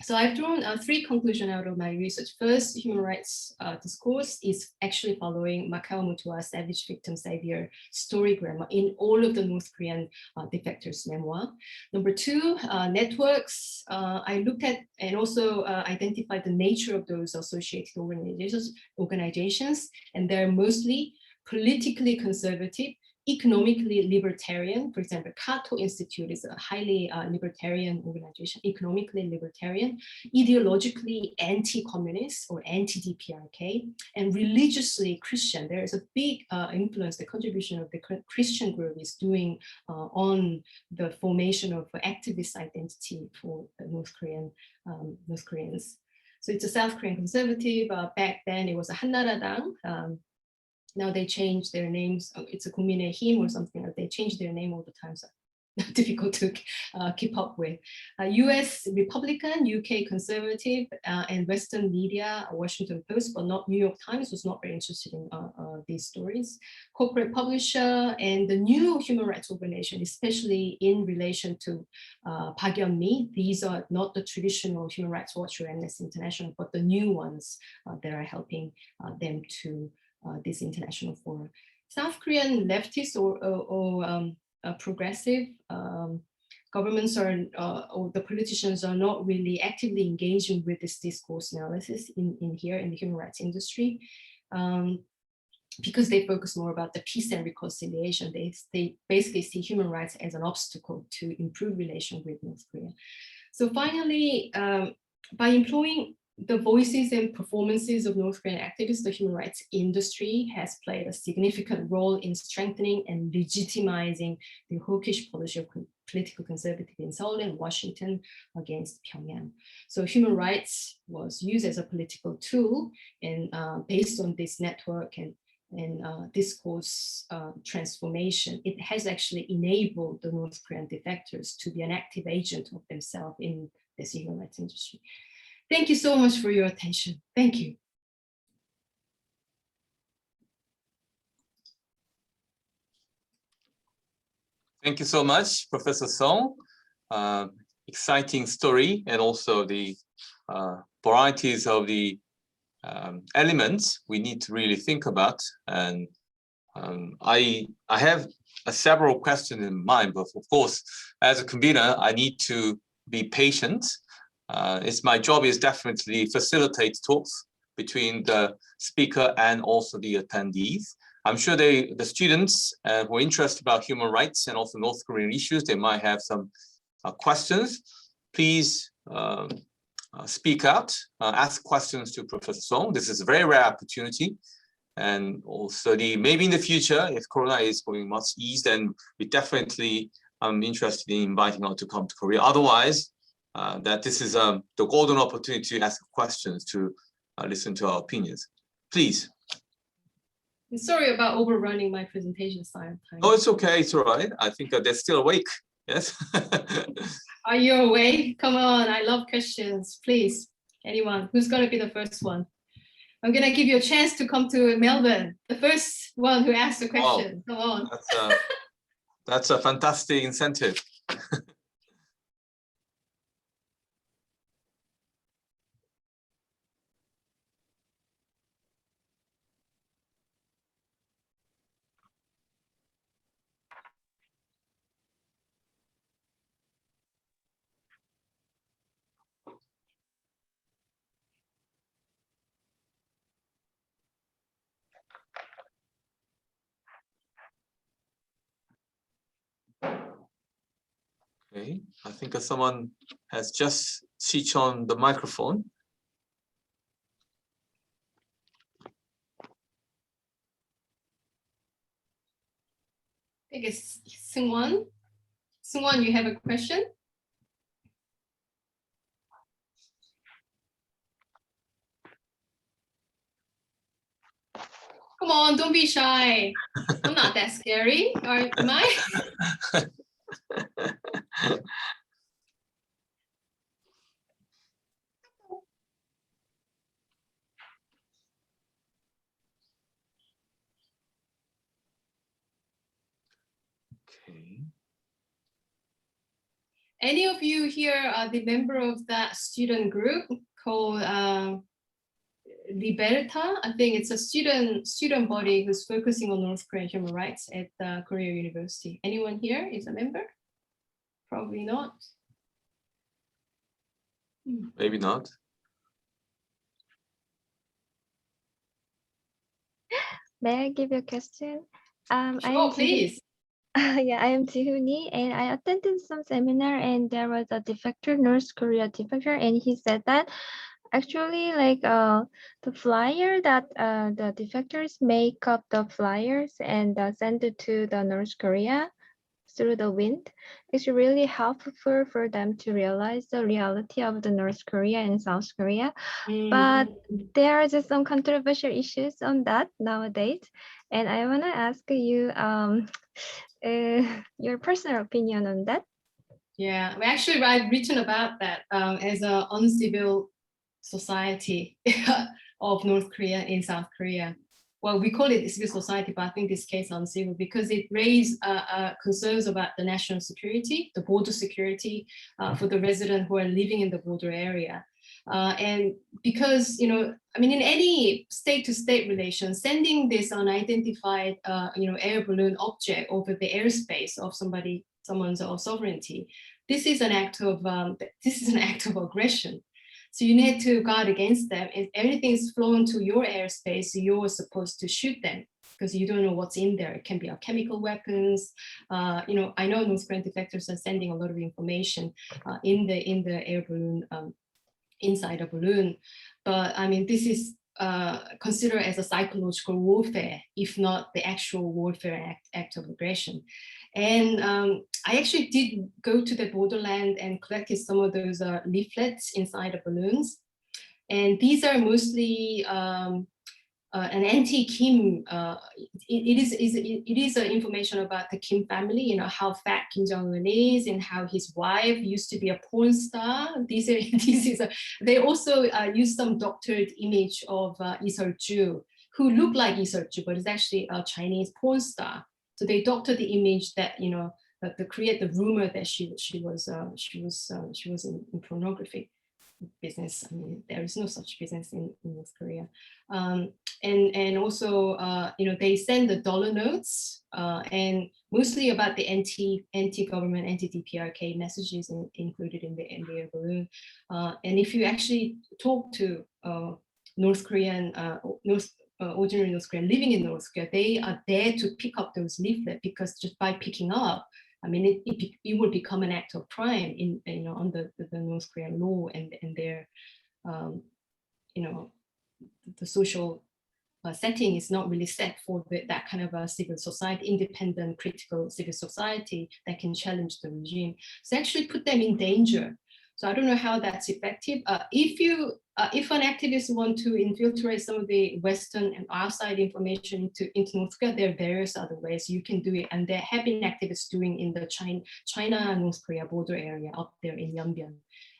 So I've drawn 3 conclusions out of my research. First, human rights discourse is actually following Macao Mutua's Savage Victim-Saviour story grammar in all of the North Korean defectors' memoir. Number 2, networks. I looked at and also identified the nature of those associated organizations, and they're mostly politically conservative, economically libertarian. For example, Cato Institute is a highly libertarian organization, economically libertarian, ideologically anti-communist or anti-DPRK, and religiously Christian. There is a big influence, the contribution of the Christian group is doing on the formation of activist identity for North Koreans. So it's a South Korean conservative. Back then it was a 한나라당. Now they changed their names. It's a 국민의힘 or something. They change their name all the time. So difficult to keep up with. US Republican, UK conservative, and Western media, Washington Post, but not New York Times, was not very interested in these stories. Corporate publisher and the new human rights organization, especially in relation to Park Yeon-mi. These are not the traditional Human Rights Watch or Amnesty International, but the new ones that are helping them to this international forum. South Korean leftists or progressive governments are, or the politicians are not really actively engaging with this discourse analysis in here in the human rights industry, because they focus more about the peace and reconciliation. They basically see human rights as an obstacle to improve relations with North Korea. So finally, by employing the voices and performances of North Korean activists, the human rights industry has played a significant role in strengthening and legitimizing the hawkish policy of political conservative in Seoul and Washington against Pyongyang. So human rights was used as a political tool, and based on this network and discourse transformation, it has actually enabled the North Korean defectors to be an active agent of themselves in this human rights industry. Thank you so much for your attention. Thank you. Thank you so much, Professor Song. Exciting story, and also the varieties of the elements we need to really think about. And I have several questions in mind, but of course, as a convener, I need to be patient. It's my job is definitely facilitate talks between the speaker and also the attendees. I'm sure the students who are interested about human rights and also North Korean issues, they might have some questions. Please speak out, ask questions to Professor Song. This is a very rare opportunity. And also maybe in the future, if Corona is going much eased, then we definitely interested in inviting her to come to Korea. Otherwise, that this is the golden opportunity to ask questions, to listen to our opinions. Please. I'm sorry about overrunning my presentation time. No, it's okay. It's all right. I think they're still awake. Yes. Are you awake? Come on. I love questions. Please. Anyone. Who's going to be the first one? I'm going to give you a chance to come to Melbourne. The first one who asks a question. Come on. That's a fantastic incentive. Okay, I think someone has just switched on the microphone. I guess Seungho. Seungho, you have a question? Come on, don't be shy. I'm not that scary. Am I? Okay. Any of you here are the member of that student group called Liberta? I think it's a student body who's focusing on North Korean human rights at Korea University. Anyone here is a member? Probably not. Maybe not. May I give you a question? Please. Yeah, I am Ji-hooni, and I attended some seminar, and there was a defector, North Korea defector, and he said that actually, like the flyer that the defectors make up the flyers and send it to the North Korea. through the wind. It's really helpful for them to realize the reality of the North Korea and South Korea. But there are just some controversial issues on that nowadays. And I want to ask you your personal opinion on that. Yeah, we actually I've written about that as an uncivil society of North Korea in South Korea. Well, we call it civil society, but I think this case uncivil because it raised concerns about the national security, the border security for the residents who are living in the border area. And because, I mean, in any state-to-state relation, sending this unidentified, air balloon object over the airspace of someone's sovereignty, this is an act of aggression. So you need to guard against them. If anything is flown to your airspace, you're supposed to shoot them because you don't know what's in there. It can be chemical weapons. I know North Korean defectors are sending a lot of information in the air balloon, inside a balloon. But I mean, this is considered as a psychological warfare, if not the actual warfare act of aggression. And I actually did go to the borderland and collected some of those leaflets inside the balloons. And these are mostly an anti-Kim. It is information about the Kim family, how fat Kim Jong-un is and how his wife used to be a porn star. They also use some doctored image of Lee Seol-ju, who looked like Lee Seol-ju, but is actually a Chinese porn star. So they doctored the image that to create the rumor that she was in pornography business. I mean, there is no such business in North Korea. And also, they send the dollar notes and mostly about the anti-government, anti-DPRK messages included in the air balloon. And if you actually talk to North Korean, ordinary North Korean living in North Korea, they are there to pick up those leaflets because just by picking up, I mean, it will become an act of crime under the North Korean law and their, the social setting is not really set for that kind of a civil society, independent, critical civil society that can challenge the regime. So actually put them in danger. So I don't know how that's effective. If an activist want to infiltrate some of the Western and outside information into North Korea, there are various other ways you can do it. And there have been activists doing in the China-North Korea border area up there in Yeonbyeon.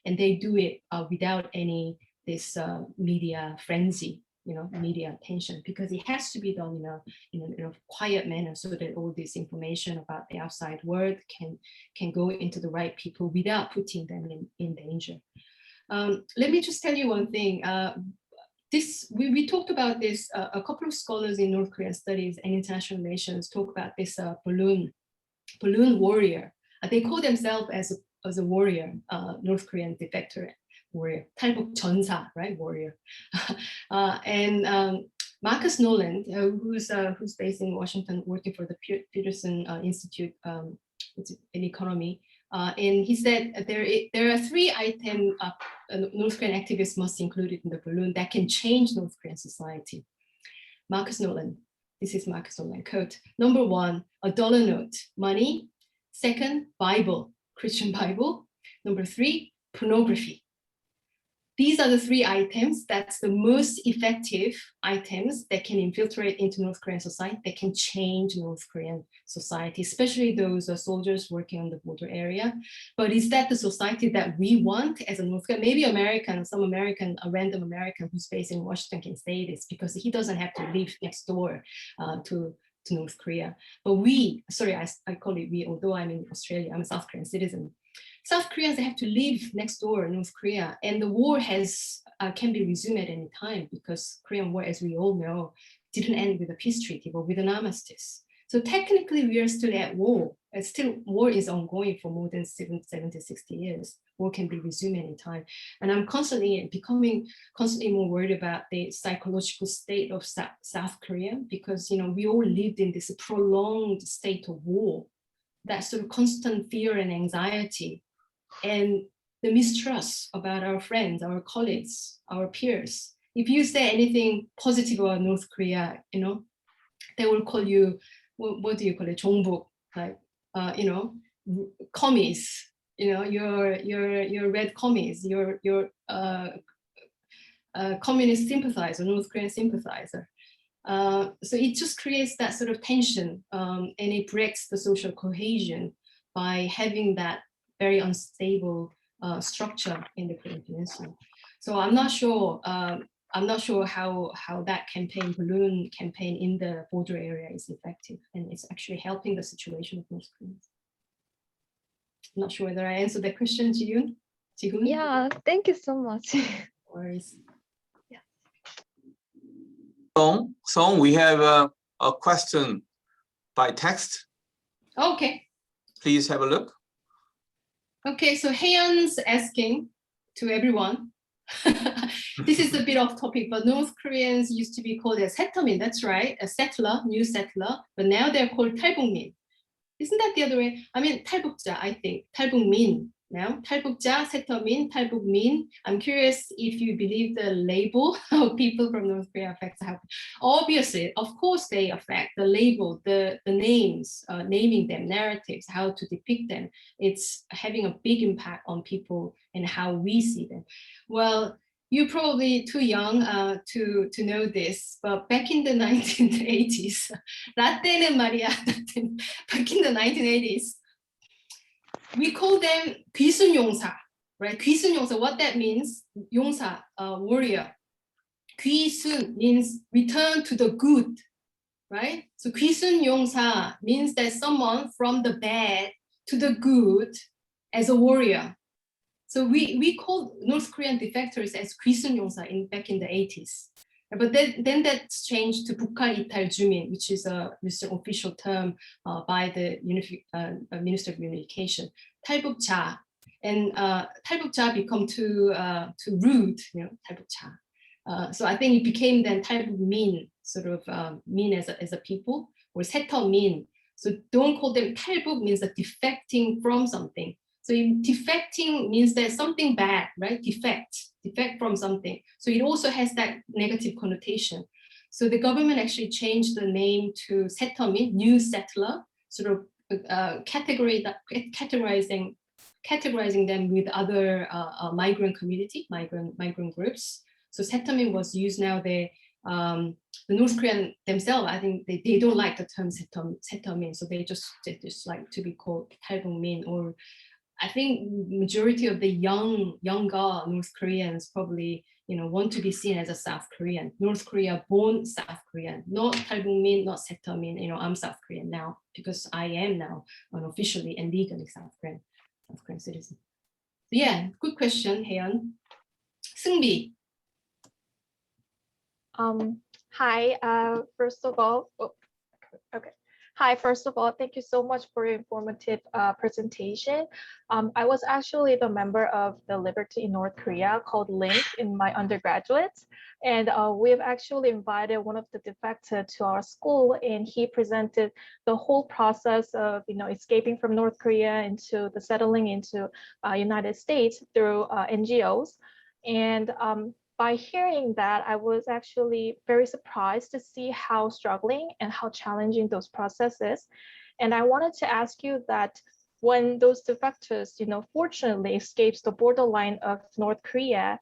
And they do it without any media frenzy, media attention, because it has to be done in a quiet manner so that all this information about the outside world can go into the right people without putting them in danger. Let me just tell you one thing. We talked about this, a couple of scholars in North Korean studies and international relations talk about this balloon warrior. They call themselves as a warrior, North Korean defector warrior, 탈북 전사, right, warrior. And Marcus Noland, who's based in Washington, working for the Peterson Institute in economy, and he said there are 3 items North Korean activists must include in the balloon that can change North Korean society. Marcus Noland, this is Marcus Noland quote. Number 1, a dollar note, money. 2nd, Bible, Christian Bible. Number 3, pornography. These are the 3 items that's the most effective items that can infiltrate into North Korean society, that can change North Korean society, especially those soldiers working on the border area. But is that the society that we want as a North Korean? Maybe a random American who's based in Washington can say this because he doesn't have to live next door to North Korea. But I call it we, although I'm in Australia, I'm a South Korean citizen. South Koreans have to live next door in North Korea, and the war can be resumed at any time because Korean War, as we all know, didn't end with a peace treaty, but with an armistice. So technically, we are still at war. War is ongoing for more than 70, 60 years. War can be resumed any time. And I'm becoming constantly more worried about the psychological state of South Korea because, we all lived in this prolonged state of war, that sort of constant fear and anxiety, and the mistrust about our friends, our colleagues, our peers. If you say anything positive about North Korea, they will call you, what do you call it, 종북, like commies, your red commies, your communist sympathizer, North Korean sympathizer. So it just creates that sort of tension, and it breaks the social cohesion by having that very unstable structure in the Korean Peninsula. So I'm not sure how that balloon campaign in the border area is effective, and it's actually helping the situation of North Koreans. I'm not sure whether I answered that question, Ji-hoon. Yeah, thank you so much. Or is Song, we have a question by text. okay. Please have a look. Okay, so HYEON's asking to everyone. This is a bit off topic, but North Koreans used to be called as settlemin, that's right, a settler, new settler, but now they're called 탈북민. Isn't that the other way? I mean, 탈북자, I think. 탈북민 now. 탈북자, settlemin, 탈북민. I'm curious if you believe the label of people from North Korea affects how. Obviously, of course, they affect the label, the names, naming them, narratives, how to depict them. It's having a big impact on people and how we see them. Well, you're probably too young to know this, but back in the 1980s, 라떼는 말이야, back in the 1980s, we call them 귀순용사, right? 귀순용사, what that means, 용사, warrior. 귀순 means return to the good, right? So 귀순용사 means that someone from the bad to the good as a warrior. So we called North Korean defectors as 귀순용사 back in the 80s. But then that's changed to 북한 이탈 주민, which is a official term by the Minister of Communication. 탈북자, and 탈북자 become too rude, 탈북자. So I think it became then 탈북민, sort of mean as a people, or 세터민. So don't call them 탈북 means that defecting from something. So defecting means there's something bad, right? Defect from something. So it also has that negative connotation. So the government actually changed the name to settlemin, new settler, sort of categorizing them with other migrant community, migrant groups. So settlemin was used now. The North Korean themselves, I think they don't like the term settlemin, so they just like to be called 탈북민, or I think majority of the younger North Koreans probably want to be seen as a South Korean, North Korea born South Korean, not 탈북민, not settlemin. I'm South Korean now because I am now unofficially and legally South Korean citizen. So yeah, good question, HYEON. Seungbi. Hi, first of all, Hi, first of all, thank you so much for your informative presentation. I was actually the member of the Liberty in North Korea called LINK in my undergraduate. And we have actually invited one of the defected to our school, and he presented the whole process of escaping from North Korea into the settling into United States through NGOs. And by hearing that, I was actually very surprised to see how struggling and how challenging those processes. And I wanted to ask you that when those defectors, fortunately escapes the borderline of North Korea,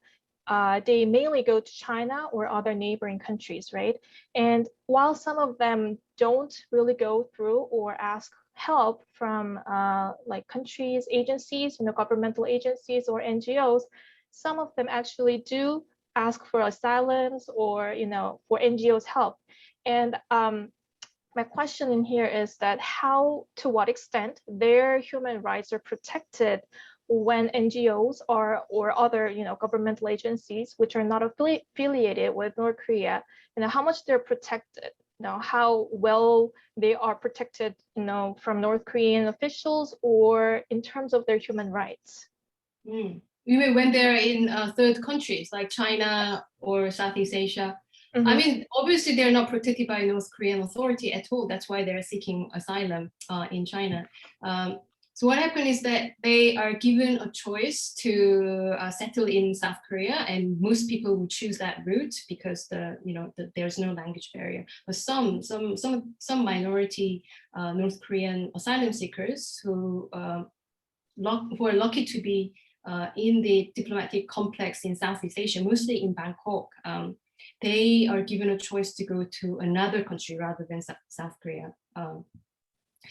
they mainly go to China or other neighboring countries, right? And while some of them don't really go through or ask help from like countries, agencies, governmental agencies or NGOs, some of them actually do ask for asylums or for NGOs help. And my question in here is that to what extent their human rights are protected when NGOs or other governmental agencies which are not affiliated with North Korea, how much they're protected, how well they are protected from North Korean officials or in terms of their human rights. You mean when they're in third countries like China or Southeast Asia? Mm-hmm. I mean, obviously they're not protected by North Korean authority at all. That's why they're seeking asylum in China. So what happened is that they are given a choice to settle in South Korea, and most people will choose that route because there's no language barrier. But some minority North Korean asylum seekers who are lucky to be in the diplomatic complex in Southeast Asia, mostly in Bangkok, they are given a choice to go to another country rather than South Korea.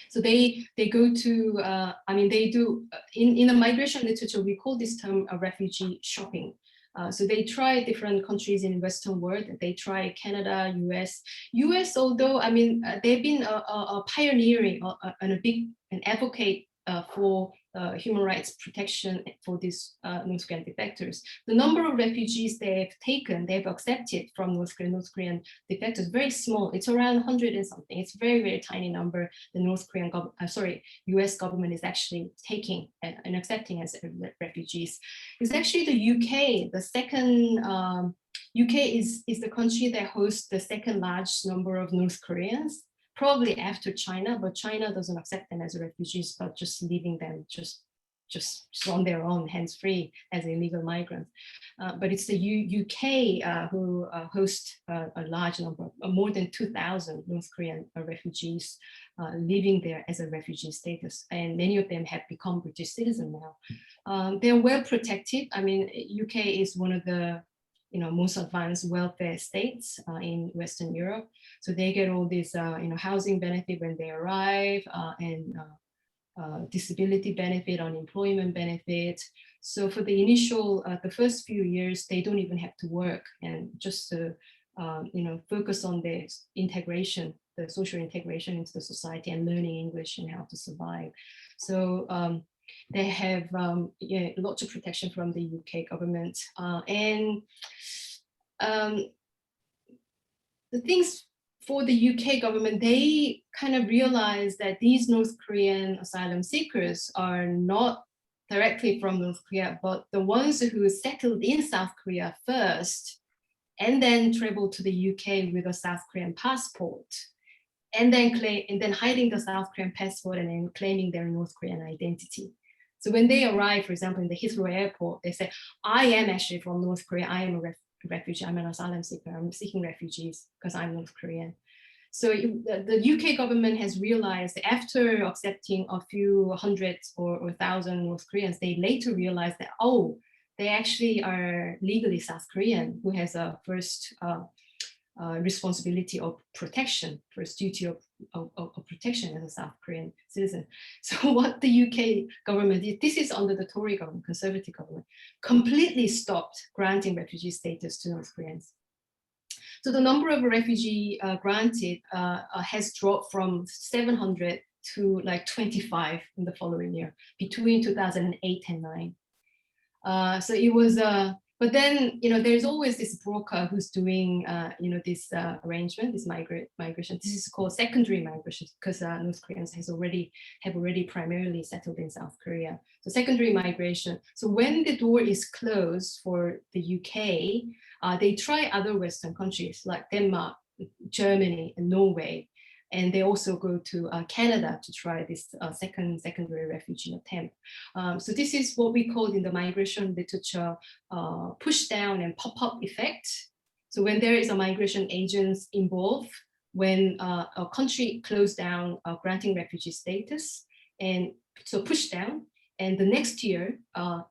So they go to, they do, in the migration literature, we call this term a refugee shopping. So they try different countries in the Western world. They try Canada, US, although, they've been pioneering an advocate for human rights protection for these North Korean defectors. The number of refugees they've accepted from North Korean defectors, very small. It's around 100 and something. It's very, very tiny number. The US government is actually taking and accepting as refugees. It's actually the UK, the second, UK is the country that hosts the second largest number of North Koreans, probably after China, but China doesn't accept them as refugees, but just leaving them just on their own, hands-free, as illegal migrants. But it's the UK who host a large number, more than 2,000 North Korean refugees living there as a refugee status. And many of them have become British citizens now. They're well protected. UK is one of the most advanced welfare states in Western Europe. So they get all this, housing benefit when they arrive, and disability benefit, unemployment benefit. So for the initial, the first few years, they don't even have to work, and just to, focus on the integration, the social integration into the society and learning English and how to survive. So they have lots of protection from the UK government. And the things for the UK government, they kind of realized that these North Korean asylum seekers are not directly from North Korea, but the ones who settled in South Korea first, and then traveled to the UK with a South Korean passport, and then hiding the South Korean passport and then claiming their North Korean identity. So when they arrive, for example, in the Heathrow airport, they say, I am actually from North Korea. I am a refugee. I'm an asylum seeker. I'm seeking refugees because I'm North Korean. So the UK government has realized after accepting a few hundreds or thousand North Koreans, they later realized that, oh, they actually are legally South Korean, who has a first responsibility of protection, first duty of protection as a South Korean citizen. So what the UK government did, this is under the Tory government, Conservative government, completely stopped granting refugee status to North Koreans. So the number of refugee granted has dropped from 700 to like 25 in the following year, between 2008 and 9. So it was, but then, there's always this broker who's doing, this arrangement, this migration. This is called secondary migration because North Koreans have already primarily settled in South Korea. So secondary migration. So when the door is closed for the UK, they try other Western countries like Denmark, Germany, and Norway. And they also go to Canada to try this secondary refugee attempt. So this is what we call in the migration literature push down and pop-up effect. So when there is a migration agent involved, when a country closed down granting refugee status, and so push down, and the next year,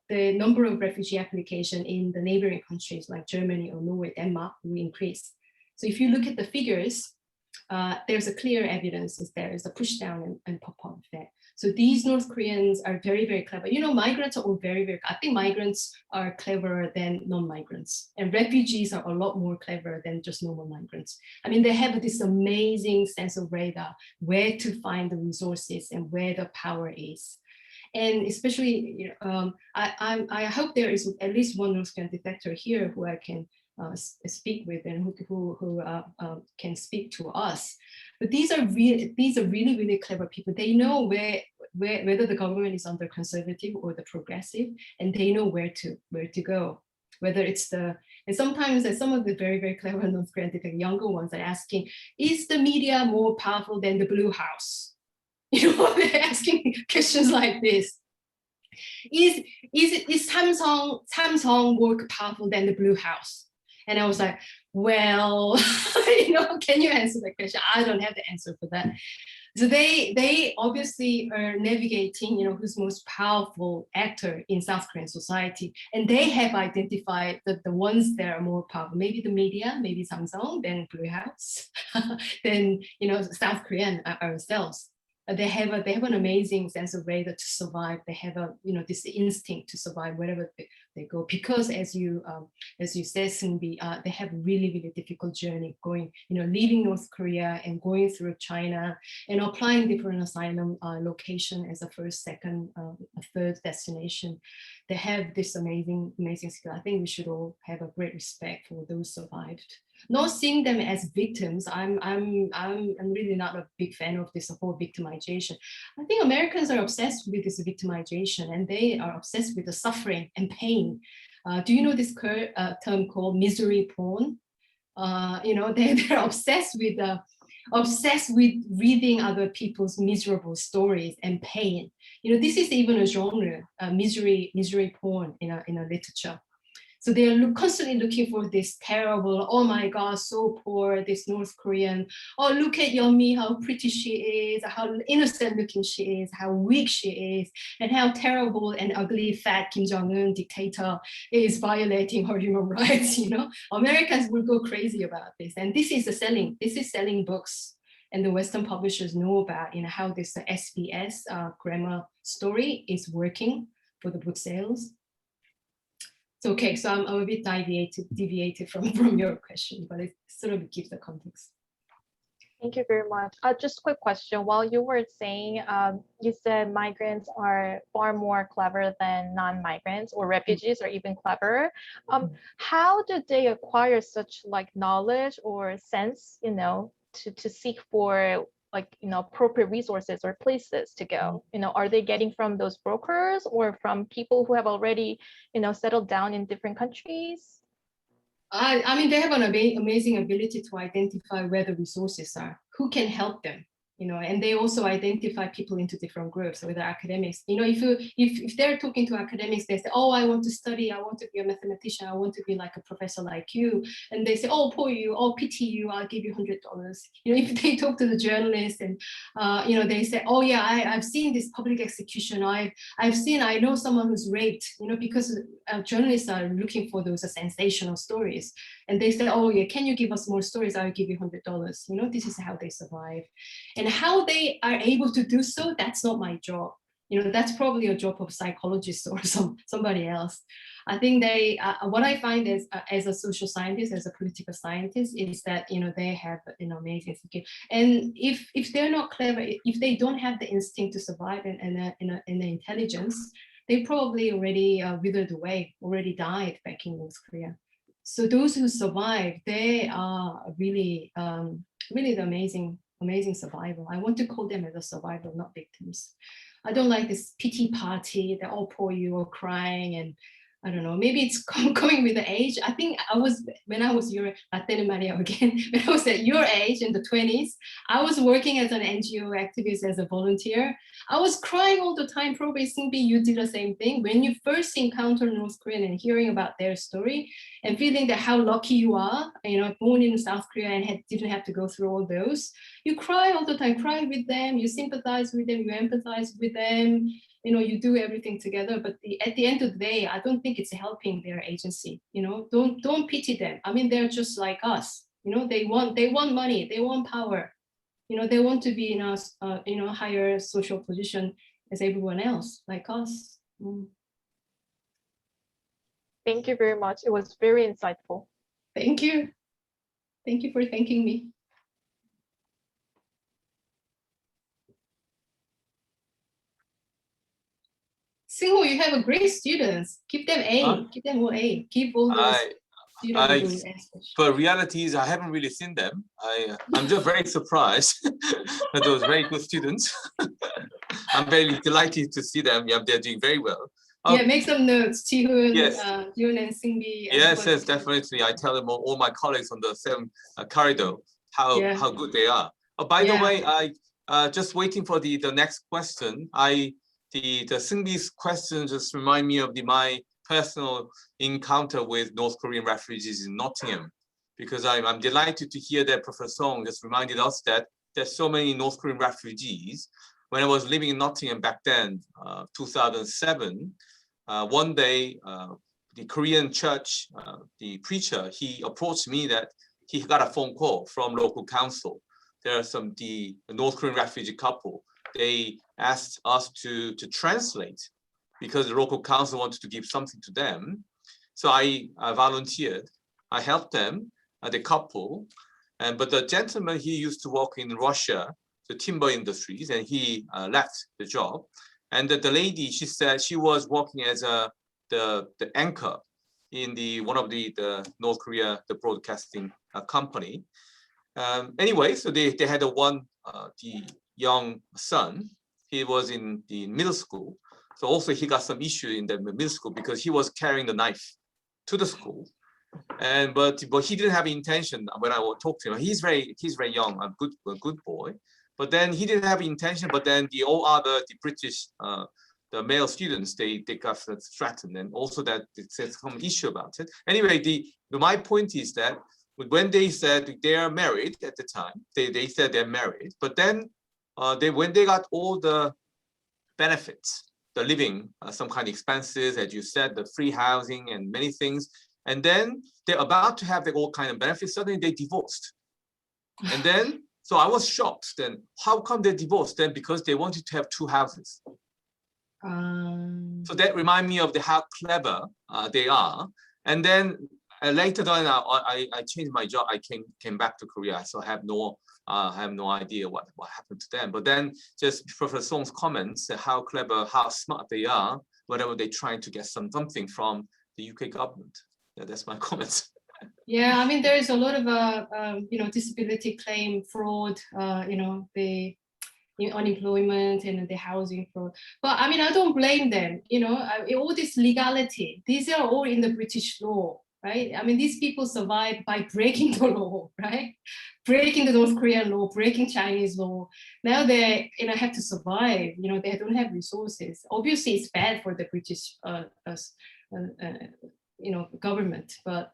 the number of refugee applications in the neighboring countries like Germany or Norway, Denmark will increase. So if you look at the figures, there's a clear evidence that there is a push down and pop-up effect. So these North Koreans are very, very clever. Migrants are all very, very, I think migrants are cleverer than non-migrants, and refugees are a lot more clever than just normal migrants. They have this amazing sense of radar, where to find the resources and where the power is. And especially, I hope there is at least one North Korean defector here who I can speak with and who can speak to us. But these are really, really clever people. They know whether the government is under conservative or the progressive, and they know where to go. Whether it's and sometimes some of the very, very clever North Korean younger ones are asking, is the media more powerful than the Blue House? They're asking questions like this. Is Samsung more powerful than the Blue House? And I was like, well, can you answer that question? I don't have the answer for that. So they obviously are navigating, who's most powerful actor in South Korean society, and they have identified that the ones that are more powerful, maybe the media, maybe Samsung, then Blue House, then South Korean ourselves. They have an amazing sense of radar to survive. They have this instinct to survive wherever they go, because as you said, Seungbi, they have really, really difficult journey going, leaving North Korea and going through China and applying different asylum location as a first, second, a third destination. They have this amazing skill. I think we should all have a great respect for those survived. Not seeing them as victims. I'm really not a big fan of this whole victimization. I think Americans are obsessed with this victimization, and they are obsessed with the suffering and pain. Do you know this term called misery porn? They're obsessed with reading other people's miserable stories and pain. This is even a genre, misery porn in a literature. So they are constantly looking for this terrible, oh my God, so poor, this North Korean, oh, look at Yeonmi, how pretty she is, how innocent looking she is, how weak she is, and how terrible and ugly fat Kim Jong-un dictator is violating her human rights. Americans will go crazy about this. And this is selling books. And the Western publishers know about how this SBS grammar story is working for the book sales. So, okay, so I'm a bit deviated from your question, but it sort of gives the context. Thank you very much. Just a quick question. While you were saying, you said migrants are far more clever than non-migrants, or refugees are even cleverer. How did they acquire such knowledge or sense, to seek for appropriate resources or places to go? Are they getting from those brokers or from people who have already, settled down in different countries? I mean, they have an amazing ability to identify where the resources are, who can help them, and they also identify people into different groups, whether academics. If they're talking to academics, they say, oh, I want to study, I want to be a mathematician, I want to be like a professor like you. And they say, oh, poor you, oh, pity you, I'll give you $100. If they talk to the journalists and, they say, oh yeah, I've seen this public execution. I know someone who's raped, because journalists are looking for those sensational stories. And they say, oh yeah, can you give us more stories? I'll give you $100. This is how they survive. And how they are able to do so, that's not my job. That's probably a job of psychologists or somebody else. I think what I find is, as a social scientist, as a political scientist, is that, they have an amazing skill. And if they're not clever, if they don't have the instinct to survive and the intelligence, they probably already withered away, already died back in North Korea. So those who survive, they are really, really the amazing survival. I want to call them as a survival, not victims. I don't like this pity party, they're all poor you or crying, and I don't know, maybe it's coming with the age. I think when I was when I was at your age in the 20s, I was working as an NGO activist, as a volunteer. I was crying all the time. Probably Seungbi, you did the same thing. When you first encounter North Korean and hearing about their story and feeling that how lucky you are, born in South Korea and didn't have to go through all those, you cry all the time, cry with them, you sympathize with them, you empathize with them. You do everything together, but at the end of the day, I don't think it's helping their agency. Don't pity them. I mean, they're just like us. They want money, they want power. They want to be in a higher social position as everyone else, like us. Thank you very much. It was very insightful. Thank you. Thank you for thanking me. Seungho, you have a great students. Keep them A. Keep them all A. Keep all those students. But reality is, I haven't really seen them. I'm just very surprised that those very good students. I'm very delighted to see them. Yeah, they're doing very well. Yeah, make some notes, Jihoon, yes. Yoon and Seungbi. Yes, definitely. I tell them all my colleagues on the same corridor how good they are. By the way, just waiting for the next question. The Seungho's question just remind me of my personal encounter with North Korean refugees in Nottingham, because I'm delighted to hear that Professor Seung just reminded us that there's so many North Korean refugees. When I was living in Nottingham back then, 2007, one day, the Korean church, the preacher, he approached me that he got a phone call from local council. There are the North Korean refugee couple. They asked us to translate because the local council wanted to give something to them. So I volunteered. I helped them, the couple. But the gentleman, he used to work in Russia, the timber industries, and he left the job. And the lady, she said she was working as the anchor in one of the North Korea, the broadcasting company. Anyway, so they had the young son. He was in the middle school. So also he got some issue in the middle school because he was carrying the knife to the school. But he didn't have intention when I would talk to him. He's very young, a good boy. But then he didn't have intention. But then the British the male students, they got threatened, and also that there's some issue about it. Anyway, my point is that when they said they are married at the time, they said they're married, but then when they got all the benefits, the living, some kind of expenses, as you said, the free housing and many things, and then they're about to have all kind of benefits, suddenly they divorced. And then, so I was shocked. Then how come they divorced? Then because they wanted to have two houses. So that reminds me of how clever they are. And then later on, I changed my job. I came back to Korea, so I have no idea what happened to them. But then just Professor Song's comments, how clever, how smart they are, whenever they're trying to get something from the UK government. Yeah, that's my comments. Yeah, I mean, there is a lot of disability claim fraud, the unemployment and the housing fraud. But I mean, I don't blame them. All this legality, these are all in the British law, right? I mean, these people survive by breaking the law, right? Breaking the North Korean law, breaking Chinese law. Now they have to survive. They don't have resources. Obviously, it's bad for the British government, but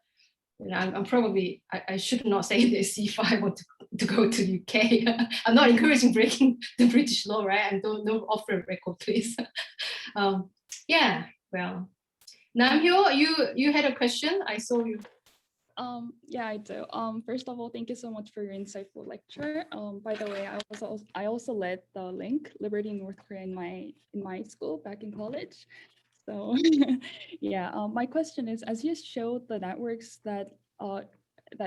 I'm probably, I should not say this if I want to go to the UK. I'm not encouraging breaking the British law, right? And don't offer a record, please. Yeah, well, Namhyo, you had a question? I saw you. Yeah, I do. First of all, thank you so much for your insightful lecture. By the way, I also led the link Liberty in North Korea in my school back in college. So yeah, my question is, as you showed the networks that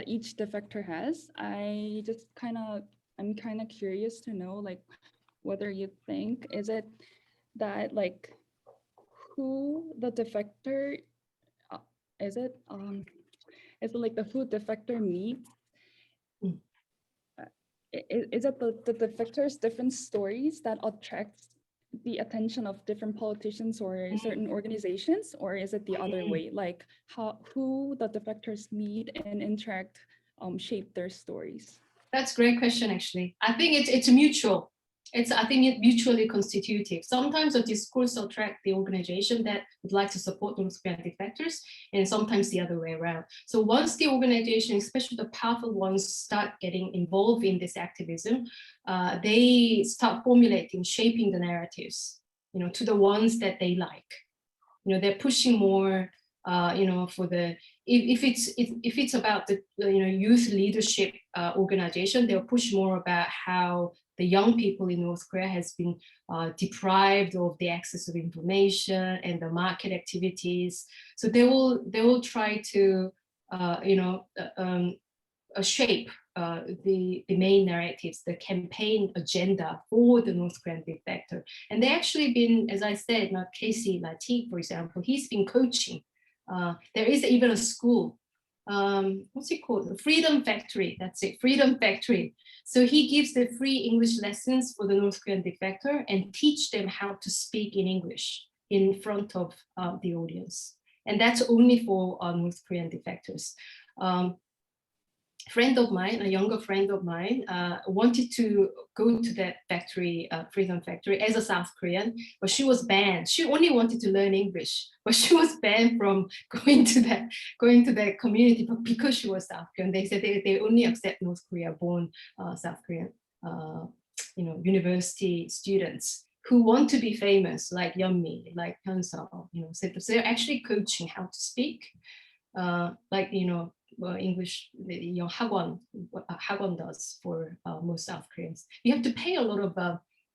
each defector has, I'm kind of curious to know, like, whether you think, is it that, like, who the defector is it like the who defector meets? Is it the defector's different stories that attracts the attention of different politicians or certain organizations, or is it the other way, like who the defectors meet and interact shape their stories? That's a great question, actually. I think it's mutual. I think it's mutually constitutive. Sometimes a discourse attracts the organization that would like to support North Korean defectors, and sometimes the other way around. So once the organization, especially the powerful ones, start getting involved in this activism, they start formulating, shaping the narratives, to the ones that they like. They're pushing more, for the, if it's about the youth leadership organization, they'll push more about how the young people in North Korea has been deprived of the access of information and the market activities. So they will try to shape the main narratives, the campaign agenda for the North Korean defector. And they actually been, as I said, Casey Latik, for example, he's been coaching. There is even a school. What's it called? Freedom Factory. That's it, Freedom Factory. So he gives the free English lessons for the North Korean defector and teach them how to speak in English in front of the audience. And that's only for North Korean defectors. friend of mine, a younger friend of mine, wanted to go to that factory, Freedom Factory, as a South Korean, but she was banned. She only wanted to learn English, but she was banned from going to that community. But because she was South Korean, they said they only accept North Korea born South Korean, university students who want to be famous, like Yeonmi, like Hyunseo, so they're actually coaching how to speak, English, what HYUK does for most South Koreans. You have to pay a lot of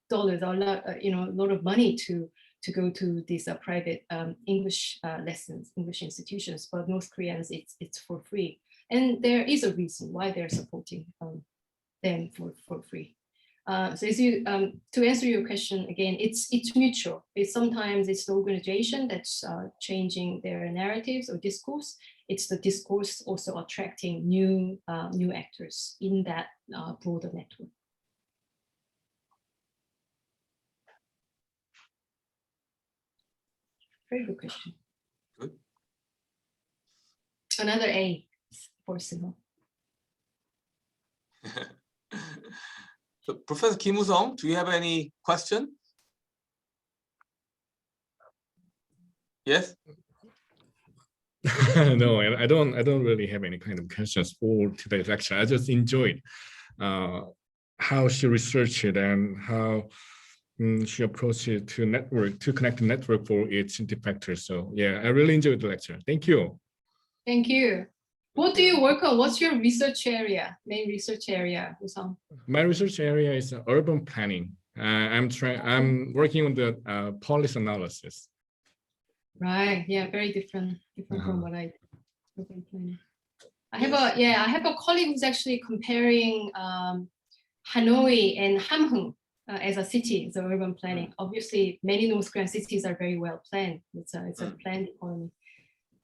dollars, or a lot of money to go to these private English lessons, English institutions. But North Koreans, it's for free, and there is a reason why they're supporting them for free. So as you, to answer your question again, it's mutual. Sometimes it's the organization that's changing their narratives or discourse. It's the discourse also attracting new actors in that broader network. Very good question. Good. Another A for Seungho. So, Professor Kim Woo-sung, do you have any question? Yes. No, I don't really have any kind of questions for today's lecture. I just enjoyed how she researched it and how she approached it to connect the network for its defectors. So yeah, I really enjoyed the lecture. Thank you. Thank you. What do you work on? What's your research area, main research area, Woo-sung? My research area is urban planning. I'm working on the policy analysis. Right. Yeah. Very different from what I do. Urban planning. I have a colleague who's actually comparing Hanoi and Hamhung as a city, so urban planning. Obviously, many North Korean cities are very well planned. It's a planned economy.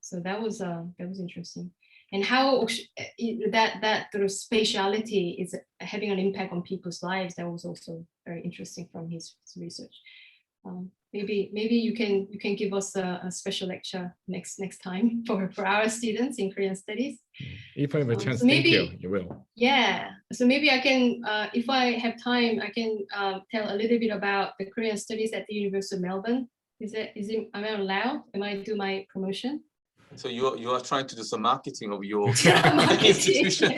So that was interesting. And how that sort of spatiality is having an impact on people's lives. That was also very interesting from his research. Maybe you can give us a special lecture next time for our students in Korean studies. If I have a chance, so maybe, thank you. You will. Yeah. So maybe I can, if I have time, I can tell a little bit about the Korean studies at the University of Melbourne. Am I allowed? Am I do my promotion? So you are trying to do some marketing of your Marketing. institution.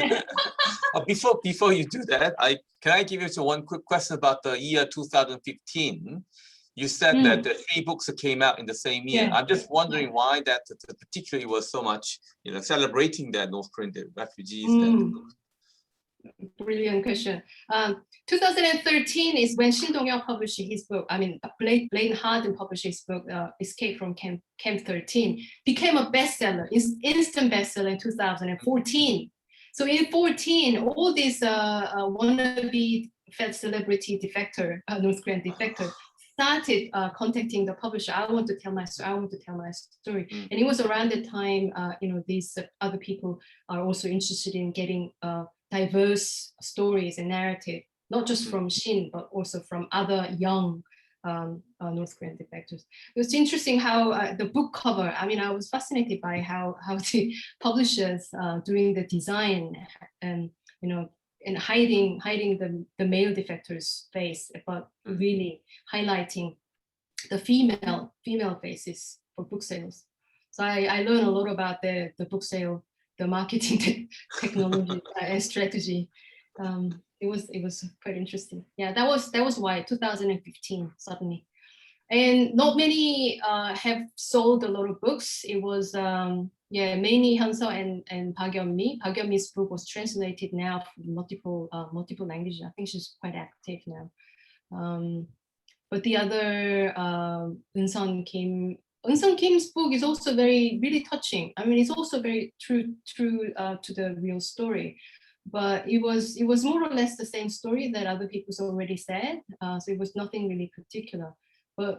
Before you do that, can I give you one quick question about the year 2015? You said that the 3 books came out in the same year. Yeah. I'm just wondering why that particularly was so much, celebrating that North Korean refugees. Brilliant question. 2013 is when Shin Dong-yeol published his book. I mean, Blaine Harden published his book, Escape from Camp 13. Became a bestseller, instant bestseller in 2014. So in 2014, all these wannabe fed celebrity defector, North Korean defector, started contacting the publisher. I want to tell my story. And it was around the time, these other people are also interested in getting diverse stories and narrative, not just from Shin, but also from other young North Korean defectors. It was interesting how the book cover, I mean, I was fascinated by how the publishers doing the design and, and hiding the male defector's face, but really highlighting the female faces for book sales. So I learned a lot about the book sale, the marketing technology and strategy. It was quite interesting. Yeah, that was why 2015 suddenly, and not many have sold a lot of books. It was mainly Hyunseo and Park Yeon-mi. Park Yeon-mi's book was translated now from multiple languages. I think she's quite active now. But the other Eun-sun Kim's book is also really touching. I mean, it's also very true to the real story, but it was more or less the same story that other people's already said. So it was nothing really particular. But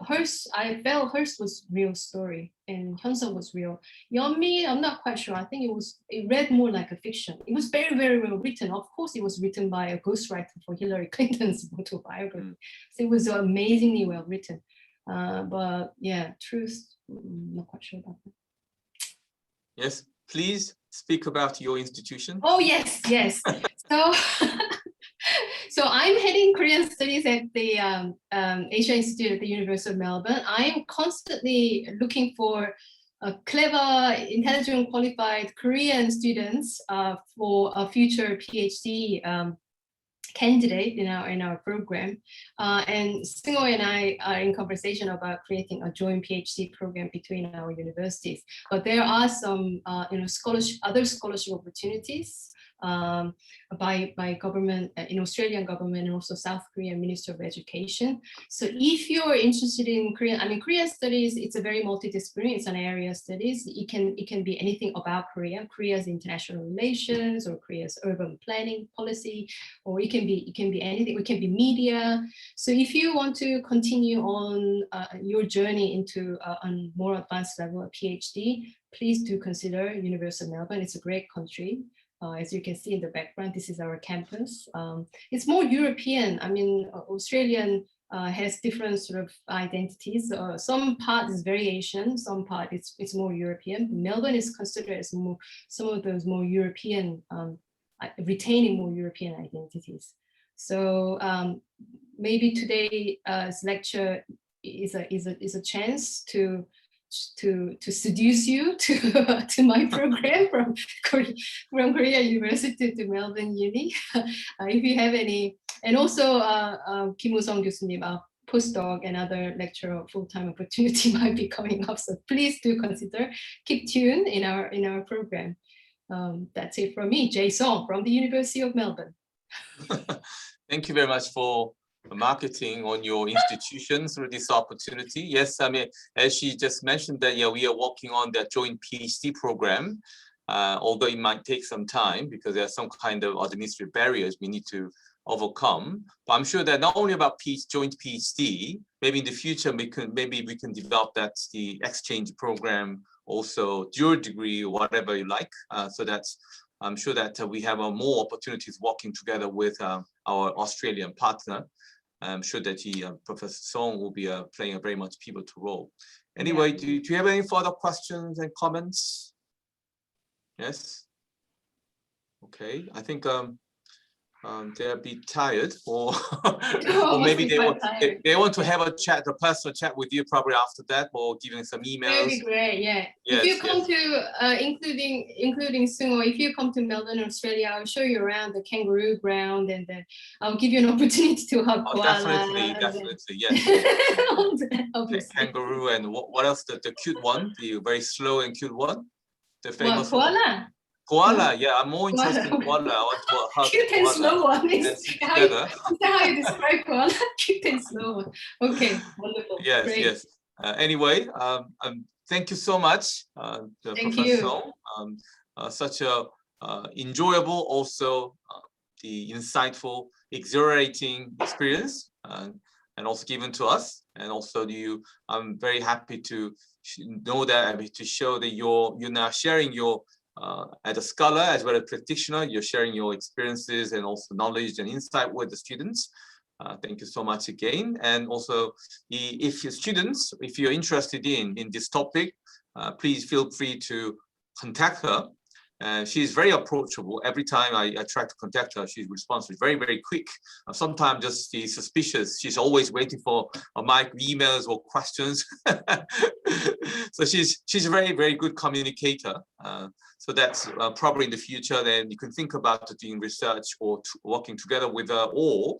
I felt hers was real story, and Hyunseo was real. Yeon-mi, I'm not quite sure. I think it read more like a fiction. It was very, very well written. Of course, it was written by a ghostwriter for Hillary Clinton's autobiography. So it was amazingly well written. But yeah, truth, I'm not quite sure about that. Yes, please speak about your institution? Oh, yes, yes. So, so I'm heading Korean Studies at the Asia Institute at the University of Melbourne. I am constantly looking for clever, intelligent, qualified Korean students for a future PhD candidate in our program, and Seungho and I are in conversation about creating a joint PhD program between our universities. But there are some, other scholarship opportunities by government, in Australian government, and also South Korean Minister of Education. So if you're interested in Korean studies, it's a very multidisciplinary. It's an area of studies. It can be anything about Korea, Korea's international relations, or Korea's urban planning policy, or it can be anything. It can be media. So if you want to continue on your journey into a more advanced level of PhD, please do consider University of Melbourne. It's a great country. As you can see in the background, this is our campus. It's more European. I mean, Australian has different sort of identities. Some part is very Asian, some part it's more European. Melbourne is considered as some of those more European, retaining more European identities. So maybe today's lecture is a chance to seduce you to my program from Korea University to Melbourne Uni. If you have any, and also Kim Woo-sung 교수님, postdoc and other lecturer full-time opportunity might be coming up. So please do consider, keep tuned in our program. That's it from me, Jae Song from the University of Melbourne. Thank you very much for marketing on your institution through this opportunity. Yes, I mean, as she just mentioned that, yeah, we are working on that joint PhD program, although it might take some time because there are some kind of administrative barriers we need to overcome. But I'm sure that not only about joint PhD, maybe in the future we can develop the exchange program, also dual degree, whatever you like, so that's I'm sure that we have more opportunities working together with our Australian partner. I'm sure that Professor Song will be playing a very much pivotal role. Anyway, yeah. Do you have any further questions and comments? Yes? Okay, I think they'll be tired, or or maybe they want to have a personal chat with you probably after that, or giving some emails. That'd be great, yeah. Yes, if you come to, including Seungho, if you come to Melbourne, Australia, I'll show you around the kangaroo ground, and I'll give you an opportunity to hug koala. Definitely, yes. Kangaroo, and what else? The cute one, the very slow and cute one, the famous koala. Koala, yeah, I'm more interested in koala. I want to hug cute and slow one. Is that how you describe koala? Cute and slow one. Okay, wonderful. Yes, great. Yes. Anyway, thank you so much, Professor Song. Such a enjoyable, also the insightful, exhilarating experience, and also given to us. And also I'm very happy to know that, to show that you're now sharing your as a scholar as well as practitioner, you're sharing your experiences and also knowledge and insight with the students. Thank you so much again. And also, if you're interested in this topic, please feel free to contact her. She's very approachable. Every time I try to contact her, she responds very, very quick. Sometimes just she's suspicious. She's always waiting for my emails or questions. So she's a very, very good communicator. So that's probably in the future, then you can think about doing research or working together with her, or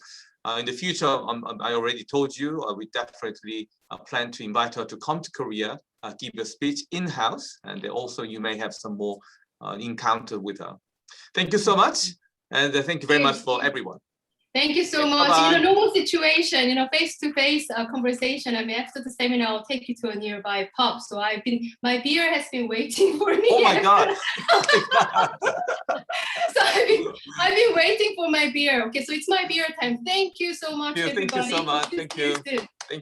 in the future, I already told you, we definitely plan to invite her to come to Korea, give a speech in-house, and also you may have some more encounter with her. Thank you so much, and thank you very much for everyone. Thank you so much. Bye-bye. Normal situation, face-to-face conversation. I mean, after the seminar, I'll take you to a nearby pub. So my beer has been waiting for me. Oh my God! So I've been waiting for my beer. Okay, so it's my beer time. Thank you so much, everybody. Thank you so much. Thank you.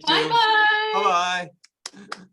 Bye bye. Bye bye.